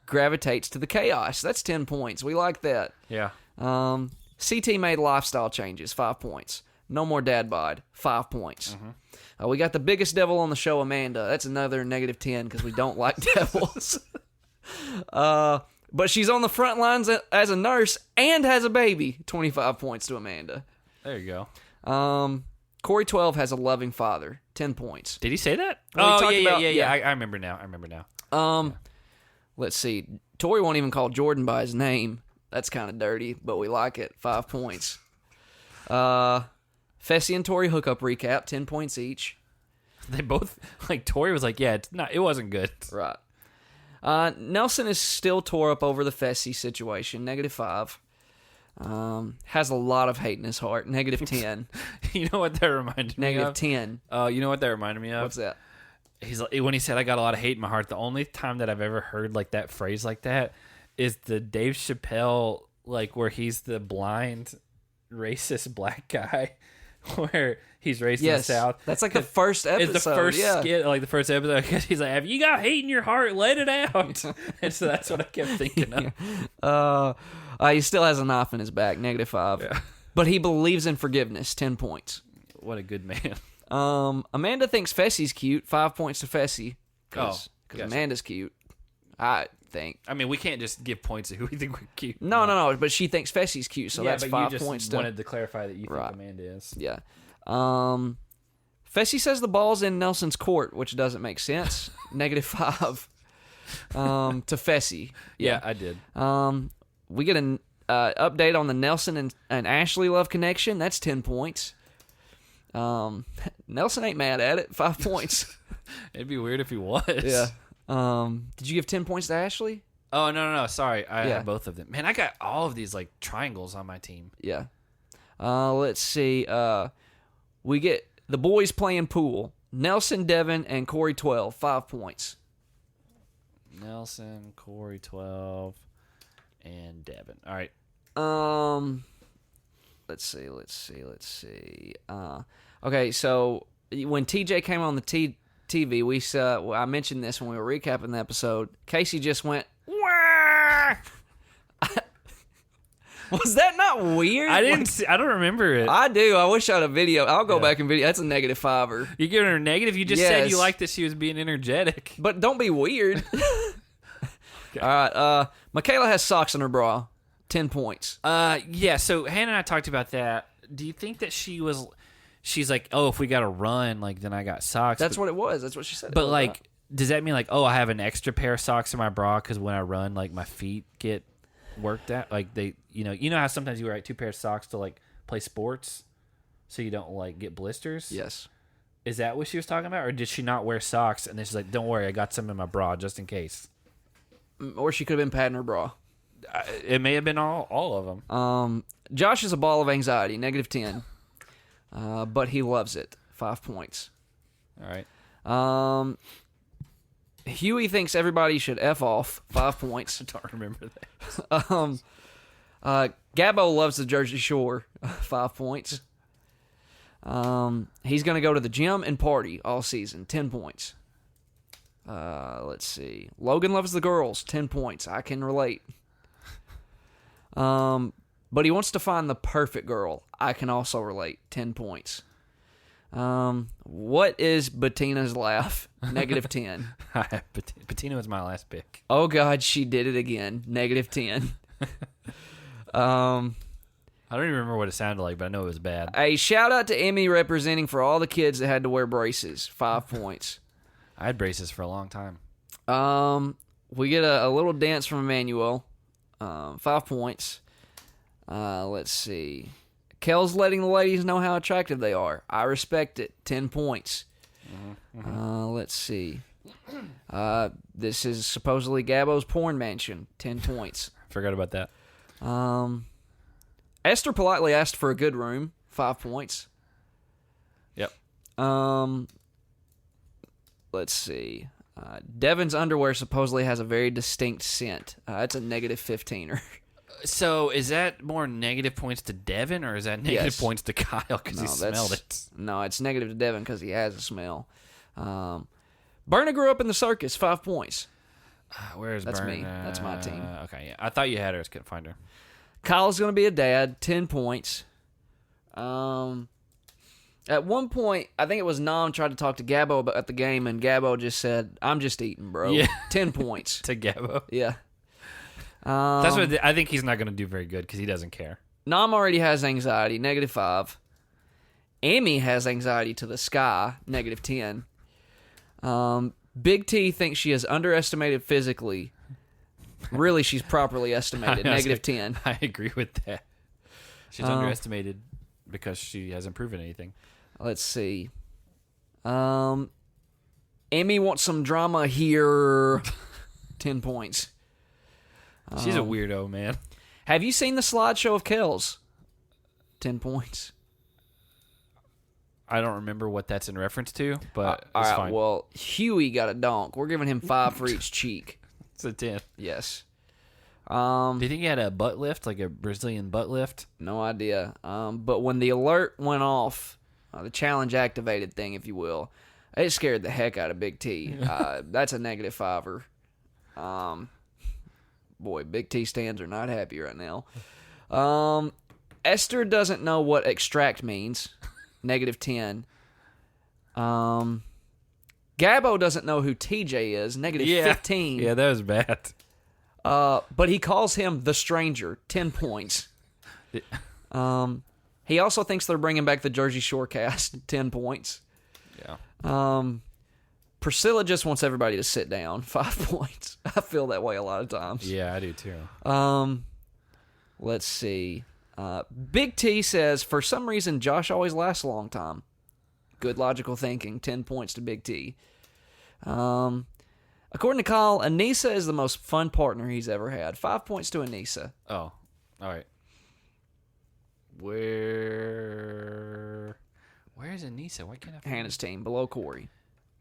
S2: gravitates to the chaos. That's 10 points. We like that.
S1: Yeah.
S2: CT made lifestyle changes. 5 points. No more dad bod. 5 points. Mm-hmm. We got the biggest devil on the show, Amanda. That's another -10 because we don't like devils. But she's on the front lines as a nurse and has a baby. 25 points to Amanda.
S1: There you go.
S2: Cory 12 has a loving father. 10 points.
S1: Did he say that?
S2: Yeah.
S1: I remember now.
S2: Let's see. Tori won't even call Jordyn by his name. That's kind of dirty, but we like it. 5 points. Fessy and Tori hookup recap. 10 points each.
S1: They both, Tori was like, yeah, it wasn't good.
S2: Right. Nelson is still tore up over the Fessy situation. -5. Has a lot of hate in his heart. -10.
S1: You know what that reminded me of?
S2: -10.
S1: You know what that reminded me of?
S2: What's that?
S1: He's like, when he said, I got a lot of hate in my heart, the only time that I've ever heard that phrase like that is the Dave Chappelle, where he's the blind, racist black guy. Where he's raised in the South.
S2: That's the first episode.
S1: It's the first skit, the first episode. Because he's like, "Have you got hate in your heart? Let it out." And so that's what I kept thinking of.
S2: He still has a knife in his back. -5.
S1: Yeah.
S2: But he believes in forgiveness. 10 points.
S1: What a good man.
S2: Amanda thinks Fessy's cute. 5 points to Fessy. Because
S1: gotcha.
S2: Amanda's cute. I think.
S1: I mean, we can't just give points to who we think we're cute.
S2: No. But she thinks Fessy's cute, so that's 5 points.
S1: You wanted to clarify that you think Amanda is.
S2: Yeah. Fessy says the ball's in Nelson's court, which doesn't make sense. -5 to Fessy.
S1: Yeah, I did.
S2: We get an update on the Nelson and Ashley love connection. That's 10 points. Nelson ain't mad at it. 5 points.
S1: It'd be weird if he was.
S2: Yeah. Did you give 10 points to Ashley?
S1: Oh, no. Sorry. I had both of them. Man, I got all of these triangles on my team.
S2: Yeah. Let's see. We get the boys playing pool. Nelson, Devin, and Cory 12. 5 points.
S1: Nelson, Cory 12, and Devin. All right.
S2: Let's see. Okay, so when TJ came on the TV, I mentioned this when we were recapping the episode. Casey just went, "Wah!" Was that not weird?
S1: I didn't. I don't remember it.
S2: I do. I wish I had a video. I'll go back and video. That's a -5.
S1: You're giving her a negative. You just said you liked that she was being energetic.
S2: But don't be weird. All right. Michaela has socks in her bra. 10 points.
S1: Yeah. So Hannah and I talked about that. Do you think that she's like, oh, if we got to run, like then I got socks.
S2: What it was. That's what she said.
S1: But like, does that mean like, oh, I have an extra pair of socks in my bra because when I run, like my feet get worked at, like they, you know how sometimes you wear like 2 pairs of socks to like play sports, so you don't like get blisters.
S2: Yes.
S1: Is that what she was talking about, or did she not wear socks and then she's like, don't worry, I got some in my bra just in case?
S2: Or she could have been patting her bra.
S1: It may have been all of them.
S2: Josh is a ball of anxiety. -10. But he loves it. 5 points.
S1: All right.
S2: Huey thinks everybody should F off. 5 points.
S1: I don't remember that.
S2: Gabbo loves the Jersey Shore. 5 points. He's going to go to the gym and party all season. 10 points. Let's see. Logan loves the girls. 10 points. I can relate. But he wants to find the perfect girl. I can also relate. 10 points. What is Bettina's laugh? -10.
S1: Bettina was my last pick.
S2: Oh, God, she did it again. -10.
S1: I don't even remember what it sounded like, but I know it was bad.
S2: A shout-out to Emmy representing for all the kids that had to wear braces. 5 points.
S1: I had braces for a long time.
S2: We get a little dance from Emmanuel. 5 points. Let's see. Kel's letting the ladies know how attractive they are. I respect it. 10 points. Let's see. This is supposedly Gabbo's porn mansion. 10 points.
S1: Forgot about that.
S2: Esther politely asked for a good room. 5 points.
S1: Yep.
S2: Let's see. Devin's underwear supposedly has a very distinct scent. That's a -15er.
S1: So is that more negative points to Devin, or is that negative points to Kyle because he smelled it?
S2: No, it's negative to Devin because he has a smell. Berna grew up in the circus. 5 points.
S1: Where's
S2: That's
S1: Berna?
S2: me. That's my team.
S1: Okay, yeah. I thought you had her. I just couldn't find her.
S2: Kyle's going to be a dad. 10 points. At one point, I think it was Nam tried to talk to Gabbo about the game, and Gabbo just said, "I'm just eating, bro."
S1: Yeah.
S2: 10 points.
S1: To Gabbo.
S2: Yeah.
S1: That's what I think he's not going to do very good because he doesn't care.
S2: Nam already has anxiety. -5. Amy has anxiety to the sky. -10. Big T thinks she is underestimated physically. Really, she's properly estimated. -10.
S1: I agree with that. She's underestimated because she hasn't proven anything.
S2: Let's see. Amy wants some drama here. 10 points.
S1: She's a weirdo, man.
S2: Have you seen the slideshow of Kells? 10 points.
S1: I don't remember what that's in reference to, but
S2: all
S1: it's
S2: right,
S1: fine.
S2: well, Huey got a donk. We're giving him 5 for each cheek.
S1: It's a 10.
S2: Yes.
S1: Do you think he had a butt lift, like a Brazilian butt lift?
S2: No idea. But when the alert went off, the challenge activated thing, if you will, it scared the heck out of Big T. That's a -5er. Boy, Big T stands are not happy right now. Esther doesn't know what extract means. -10. Gabbo doesn't know who TJ is. -15.
S1: Yeah, that was bad.
S2: But he calls him the stranger. 10 points. He also thinks they're bringing back the Jersey Shore cast. 10 points.
S1: Yeah.
S2: Priscilla just wants everybody to sit down. 5 points. I feel that way a lot of times.
S1: Yeah, I do too.
S2: Let's see. Big T says, for some reason, Josh always lasts a long time. Good logical thinking. 10 points to Big T. According to Kyle, Anissa is the most fun partner he's ever had. 5 points to Anissa.
S1: Oh, all right. Where's Anissa? Why can't I find
S2: Hannah's team, below Corey.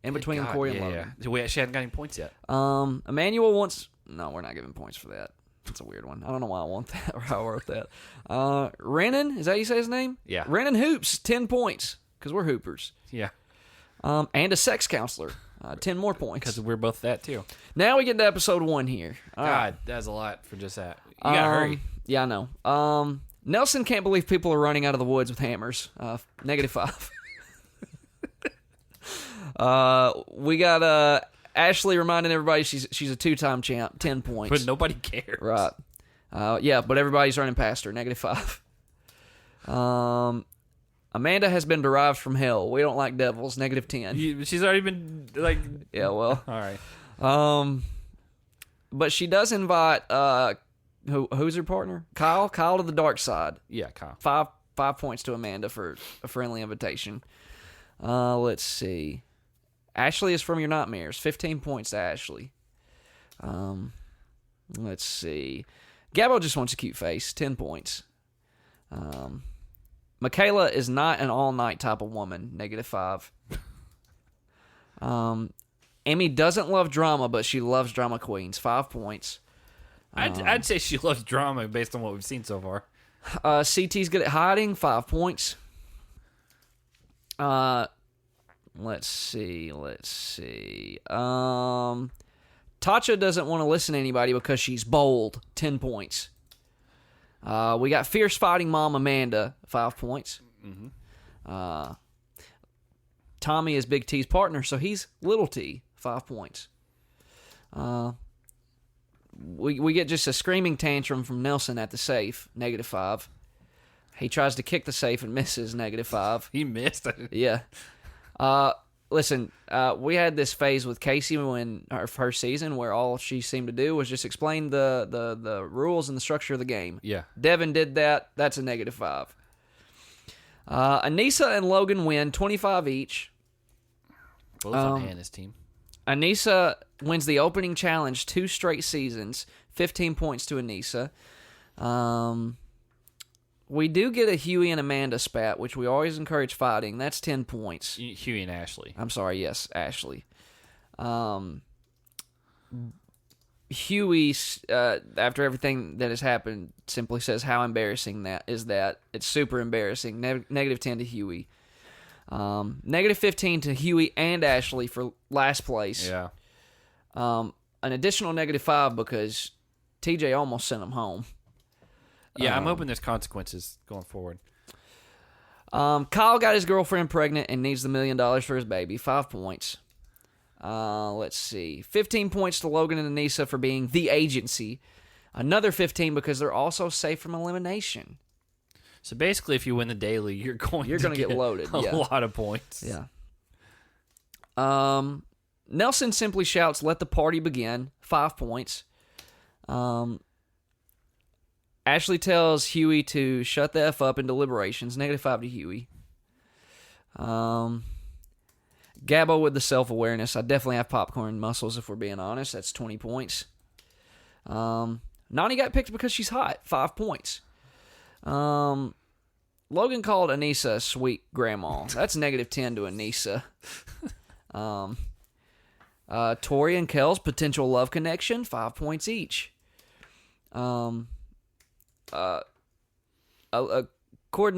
S2: In between Corey and Logan.
S1: Yeah. She hadn't got any points yet.
S2: Emmanuel wants... No, we're not giving points for that. That's a weird one. I don't know why I want that or how I wrote that. Renan, is that how you say his name?
S1: Yeah.
S2: Renan Hoops, 10 points, because we're Hoopers.
S1: Yeah.
S2: And a sex counselor, 10 more points.
S1: Because we're both that too.
S2: Now we get to episode 1 here. All right.
S1: God, that's a lot for just that. You gotta hurry.
S2: Yeah, I know. Nelson can't believe people are running out of the woods with hammers. -5. We got Ashley reminding everybody she's a 2-time champ. 10 points.
S1: But nobody cares.
S2: Right. Yeah, but everybody's running past her. -5. Amanda has been derived from hell. We don't like devils. -10.
S1: She's already been like.
S2: Yeah, well.
S1: All right.
S2: But she does invite who's her partner? Kyle to the dark side.
S1: Yeah, Kyle.
S2: 5 points to Amanda for a friendly invitation. Let's see. Ashley is from your nightmares. 15 points to Ashley. Let's see. Gabbo just wants a cute face. 10 points. Michaela is not an all-night type of woman. -5. Emmy doesn't love drama, but she loves drama queens. 5 points.
S1: I'd say she loves drama based on what we've seen so far.
S2: CT's good at hiding. 5 points. Let's see. Tasha doesn't want to listen to anybody because she's bold. 10 points. We got fierce fighting mom Amanda. 5 points. Mm-hmm. Tommy is Big T's partner, so he's Little T. 5 points. We get just a screaming tantrum from Nelson at the safe. -5. He tries to kick the safe and misses. -5.
S1: He missed it.
S2: Yeah. Listen, we had this phase with Casey when her first season where all she seemed to do was just explain the rules and the structure of the game.
S1: Yeah.
S2: Devin did that. That's a -5. Anissa and Logan win 25 each.
S1: Both on Hannah's team.
S2: Anissa wins the opening challenge 2 straight seasons. 15 points to Anissa. We do get a Huey and Amanda spat, which we always encourage fighting. That's 10 points.
S1: Huey and Ashley.
S2: I'm sorry, yes, Ashley. Huey, after everything that has happened, simply says how embarrassing that is. That it's super embarrassing. -10 to Huey. -15 to Huey and Ashley for last place.
S1: Yeah.
S2: An additional -5 because TJ almost sent him home.
S1: Yeah, I'm hoping there's consequences going forward.
S2: Kyle got his girlfriend pregnant and needs the $1 million for his baby. 5 points. Let's see. 15 points to Logan and Anissa for being the agency. Another 15 because they're also safe from elimination.
S1: So basically, if you win the daily, you're going to
S2: get loaded.
S1: A lot of points.
S2: Yeah. Nelson simply shouts, "Let the party begin." 5 points. Ashley tells Huey to shut the F up in deliberations. -5 to Huey. Gabbo with the self-awareness. I definitely have popcorn muscles, if we're being honest. That's 20 points. Nani got picked because she's hot. 5 points. Logan called Anissa a sweet grandma. That's -10 to Anissa. Tori and Kel's potential love connection. 5 points each. According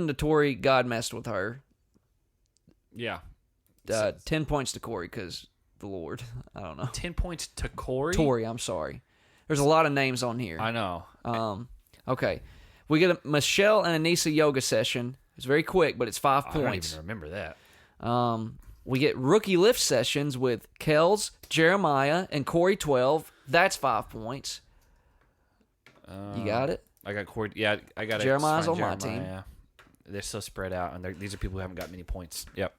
S2: to Tori, God messed with her.
S1: Yeah.
S2: 10 points to Corey because the Lord. I don't know.
S1: 10 points to Corey?
S2: Tori, I'm sorry. There's a lot of names on here.
S1: I know.
S2: Okay. We get a Michelle and Anissa yoga session. It's very quick, but it's 5 points.
S1: I don't even remember that.
S2: We get rookie lift sessions with Kels, Jeremiah, and Corey 12. That's 5 points. You got it?
S1: I got Corey. Yeah, I got it.
S2: Jeremiah's on my team.
S1: Yeah. They're so spread out, and these are people who haven't got many points. Yep.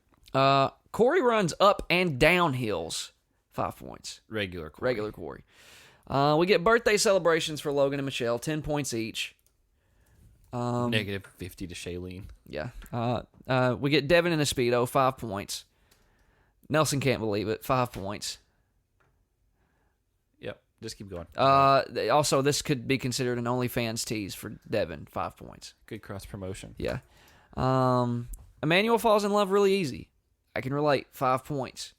S2: Corey runs up and down hills. 5 points.
S1: Regular Corey.
S2: We get birthday celebrations for Logan and Michelle. 10 points each.
S1: -50 to Shailene.
S2: Yeah. We get Devin and a Speedo. 5 points. Nelson can't believe it. 5 points.
S1: Yep. Just keep going.
S2: Also, this could be considered an OnlyFans tease for Devin. 5 points.
S1: Good cross promotion.
S2: Yeah. Emmanuel falls in love really easy. I can relate. 5 points.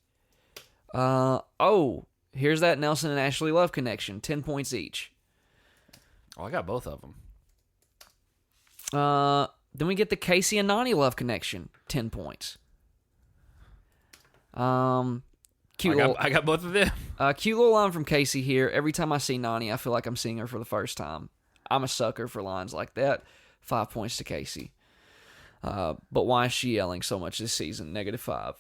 S2: Here's that Nelson and Ashley love connection. 10 points each.
S1: Oh, I got both of them.
S2: Then we get the Casey and Nani love connection. 10 points. I
S1: got both of them.
S2: Cute little line from Casey here. Every time I see Nani, I feel like I'm seeing her for the first time. I'm a sucker for lines like that. 5 points to Casey. But why is she yelling so much this season? -5.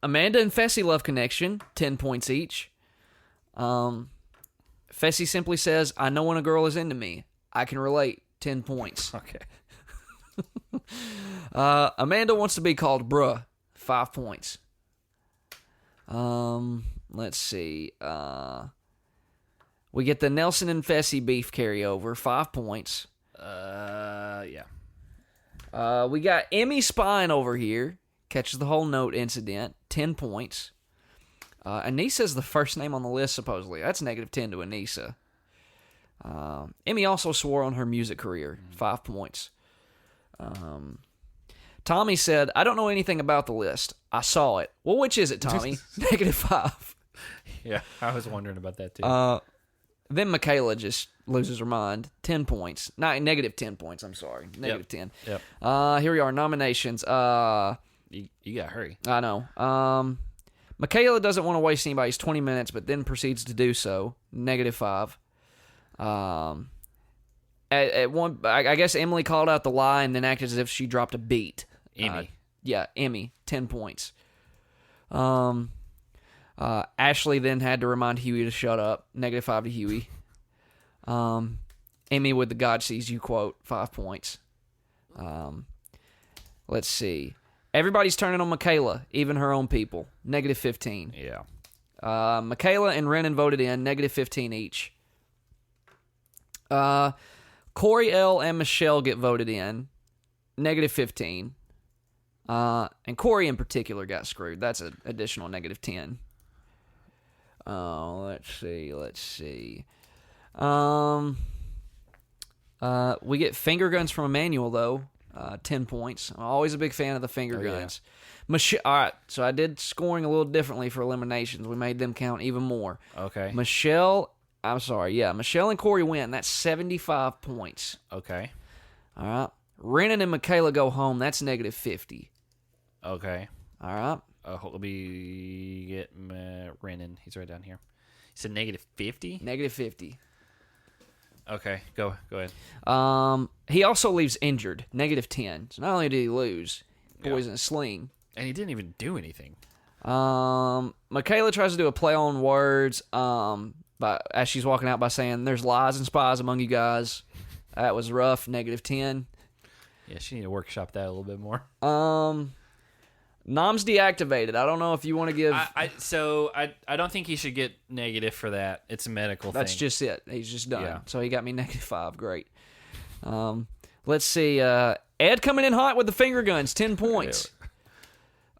S2: Amanda and Fessy love connection. 10 points each. Fessy simply says, I know when a girl is into me. I can relate. 10 points.
S1: Okay.
S2: Amanda wants to be called bruh. 5 points. Let's see. We get the Nelson and Fessy beef carryover. 5 points.
S1: Yeah.
S2: We got Emmy spying over here. Catches the whole note incident. 10 points. Anissa's the first name on the list, supposedly. That's -10 to Anissa. Emmy also swore on her music career. 5 points. Tommy said, I don't know anything about the list. I saw it. Well, which is it, Tommy? -5.
S1: Yeah, I was wondering about that too.
S2: Then Michaela just loses her mind. 10 points. -10 points, I'm sorry. -10.
S1: Yep.
S2: Here we are. Nominations.
S1: You gotta hurry.
S2: I know. Michaela doesn't want to waste anybody's 20 minutes, but then proceeds to do so. -5. At one, I guess Emily called out the lie and then acted as if she dropped a beat.
S1: Emmy.
S2: Emmy. 10 points. Ashley then had to remind Huey to shut up. -5 to Huey. Emmy with the God sees you quote. 5 points. Let's see. Everybody's turning on Michaela, even her own people. -15.
S1: Yeah.
S2: Michaela and Renan voted in. -15 each. Corey L. and Michelle get voted in. -15. And Corey in particular got screwed. That's an additional -10. Let's see. We get finger guns from Emmanuel, though. 10 points. I'm always a big fan of the finger guns. Yeah. All right, so I did scoring a little differently for eliminations. We made them count even more.
S1: Okay.
S2: Michelle and Corey win. That's 75 points.
S1: Okay.
S2: All right. Renan and Michaela go home. That's -50.
S1: Okay.
S2: All right.
S1: Let me get Renan. He's right down here. He said -50?
S2: -50.
S1: Okay, go ahead.
S2: He also leaves injured. -10. So not only did he lose, boy's in a sling.
S1: And he didn't even do anything.
S2: Michaela tries to do a play on words as she's walking out by saying, there's lies and spies among you guys. That was rough. -10.
S1: Yeah, she need to workshop that a little bit more.
S2: Nom's deactivated. I don't know if you want to give...
S1: I don't think he should get negative for that. It's a medical thing.
S2: That's just it. He's just done.
S1: Yeah.
S2: So he got me -5. Great. Let's see. Ed coming in hot with the finger guns. 10 points.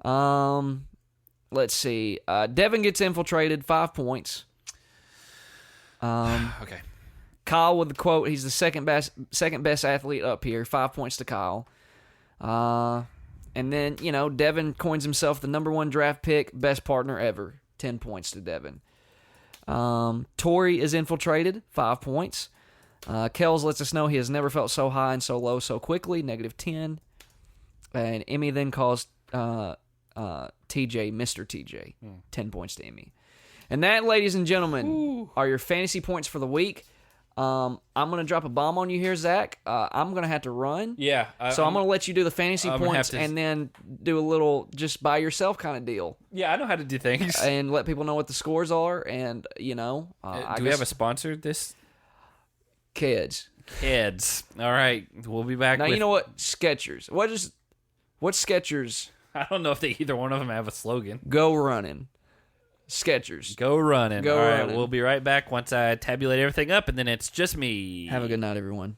S2: Let's see. Devin gets infiltrated. 5 points.
S1: Okay.
S2: Kyle with the quote. He's the second best athlete up here. 5 points to Kyle. And then, Devin coins himself the #1 draft pick, best partner ever. 10 points to Devin. Tori is infiltrated. 5 points. Kells lets us know he has never felt so high and so low so quickly. -10. And Emmy then calls TJ Mr. TJ. 10 points to Emmy. And that, ladies and gentlemen, are your fantasy points for the week. I'm going to drop a bomb on you here, Zach. I'm going to have to run.
S1: Yeah.
S2: So I'm going to let you do the fantasy points and then do a little just by yourself kind of deal.
S1: Yeah, I know how to do things.
S2: And let people know what the scores are. And,
S1: do we have a sponsor this?
S2: Kids.
S1: All right. We'll be back
S2: now, you know what? Skechers. What's Skechers?
S1: I don't know if either one of them have a slogan.
S2: Go running. Skechers.
S1: Go running.
S2: All
S1: right, we'll be right back once I tabulate everything up, and then it's just me.
S2: Have a good night, everyone.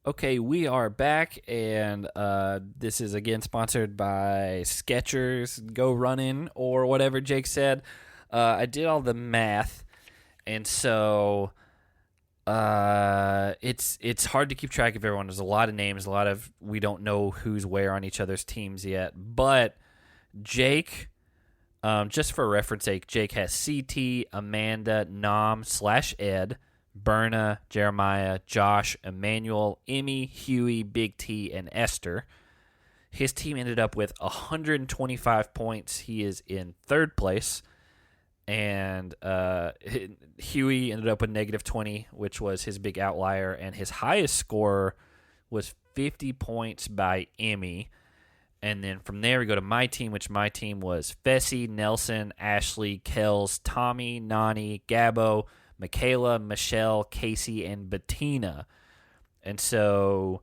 S1: Okay, we are back, and this is again sponsored by Skechers. Go running, or whatever Jake said. I did all the math, and so it's hard to keep track of everyone. There's a lot of names, we don't know who's where on each other's teams yet. But Jake, just for reference sake, Jake has CT, Amanda, Nom/Ed, Berna, Jeremiah, Josh, Emmanuel, Emmy, Huey, Big T, and Esther. His team ended up with 125 points. He is in third place. And Huey ended up with -20, which was his big outlier. And his highest score was 50 points by Emmy. And then from there, we go to my team, which my team was Fessy, Nelson, Ashley, Kels, Tommy, Nani, Gabbo, Michaela, Michelle, Casey, and Bettina. And so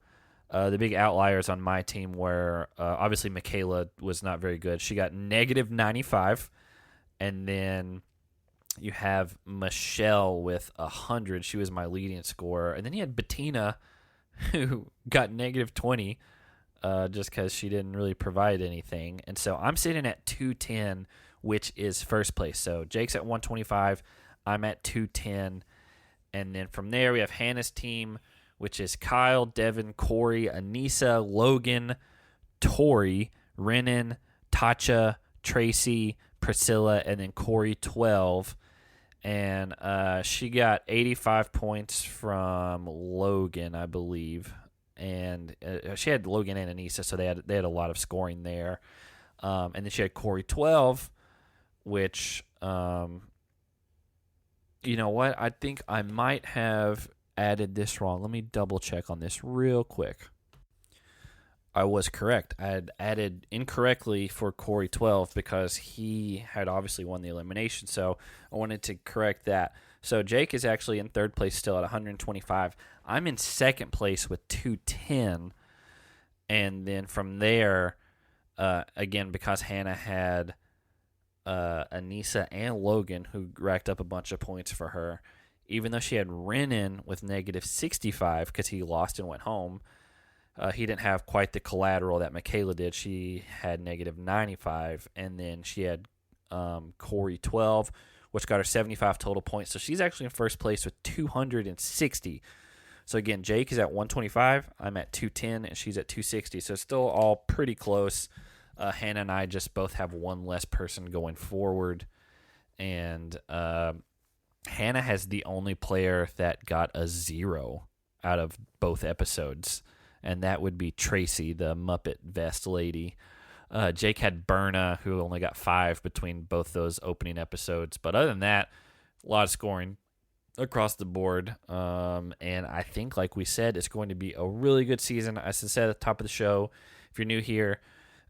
S1: the big outliers on my team were obviously Michaela was not very good. She got -95. And then you have Michelle with 100. She was my leading scorer. And then you had Bettina, who got -20 just because she didn't really provide anything. And so I'm sitting at 210, which is first place. So Jake's at 125. I'm at 210. And then from there, we have Hannah's team, which is Kyle, Devin, Corey, Anissa, Logan, Tori, Renan, Tatcha, Tracy, Priscilla, and then Corey 12. And she got 85 points from Logan, I believe. And she had Logan and Anissa, so they had a lot of scoring there. And then she had Corey 12, which, you know what? I think I might have added this wrong. Let me double check on this real quick. I was correct. I had added incorrectly for Corey 12 because he had obviously won the elimination, so I wanted to correct that. So Jake is actually in third place still at 125. I'm in second place with 210. And then from there, again, because Hannah had Anissa and Logan, who racked up a bunch of points for her, even though she had Renan with -65 because he lost and went home, he didn't have quite the collateral that Michaela did. She had -95, and then she had Corey 12, which got her 75 total points. So she's actually in first place with 260. So again, Jake is at 125, I'm at 210, and she's at 260. So it's still all pretty close. Hannah and I just both have one less person going forward. And Hannah has the only player that got a 0 out of both episodes, and that would be Tracy, the Muppet vest lady. Jake had Berna, who only got 5 between both those opening episodes. But other than that, a lot of scoring across the board. And I think, like we said, it's going to be a really good season. As I said at the top of the show, if you're new here,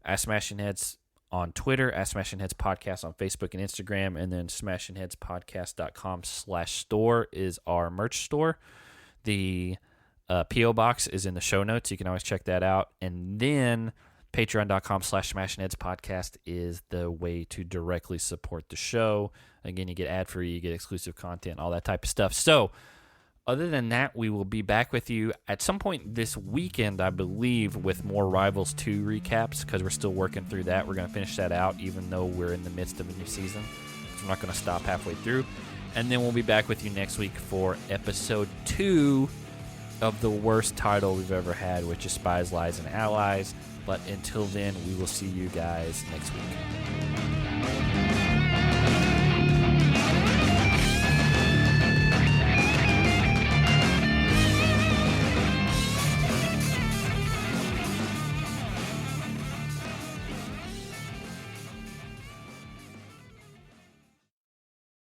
S1: Ask Smashing Heads on Twitter, Ask Smashing Heads Podcast on Facebook and Instagram, and then smashingheadspodcast.com/store is our merch store. The P.O. Box is in the show notes. You can always check that out. And then patreon.com/smashingheadspodcast is the way to directly support the show. Again, you get ad-free, you get exclusive content, all that type of stuff. So other than that, we will be back with you at some point this weekend, I believe, with more Rivals 2 recaps, because we're still working through that. We're going to finish that out, even though we're in the midst of a new season. So we're not going to stop halfway through. And then we'll be back with you next week for episode 2 of the worst title we've ever had, which is Spies, Lies, and Allies. But until then, we will see you guys next week.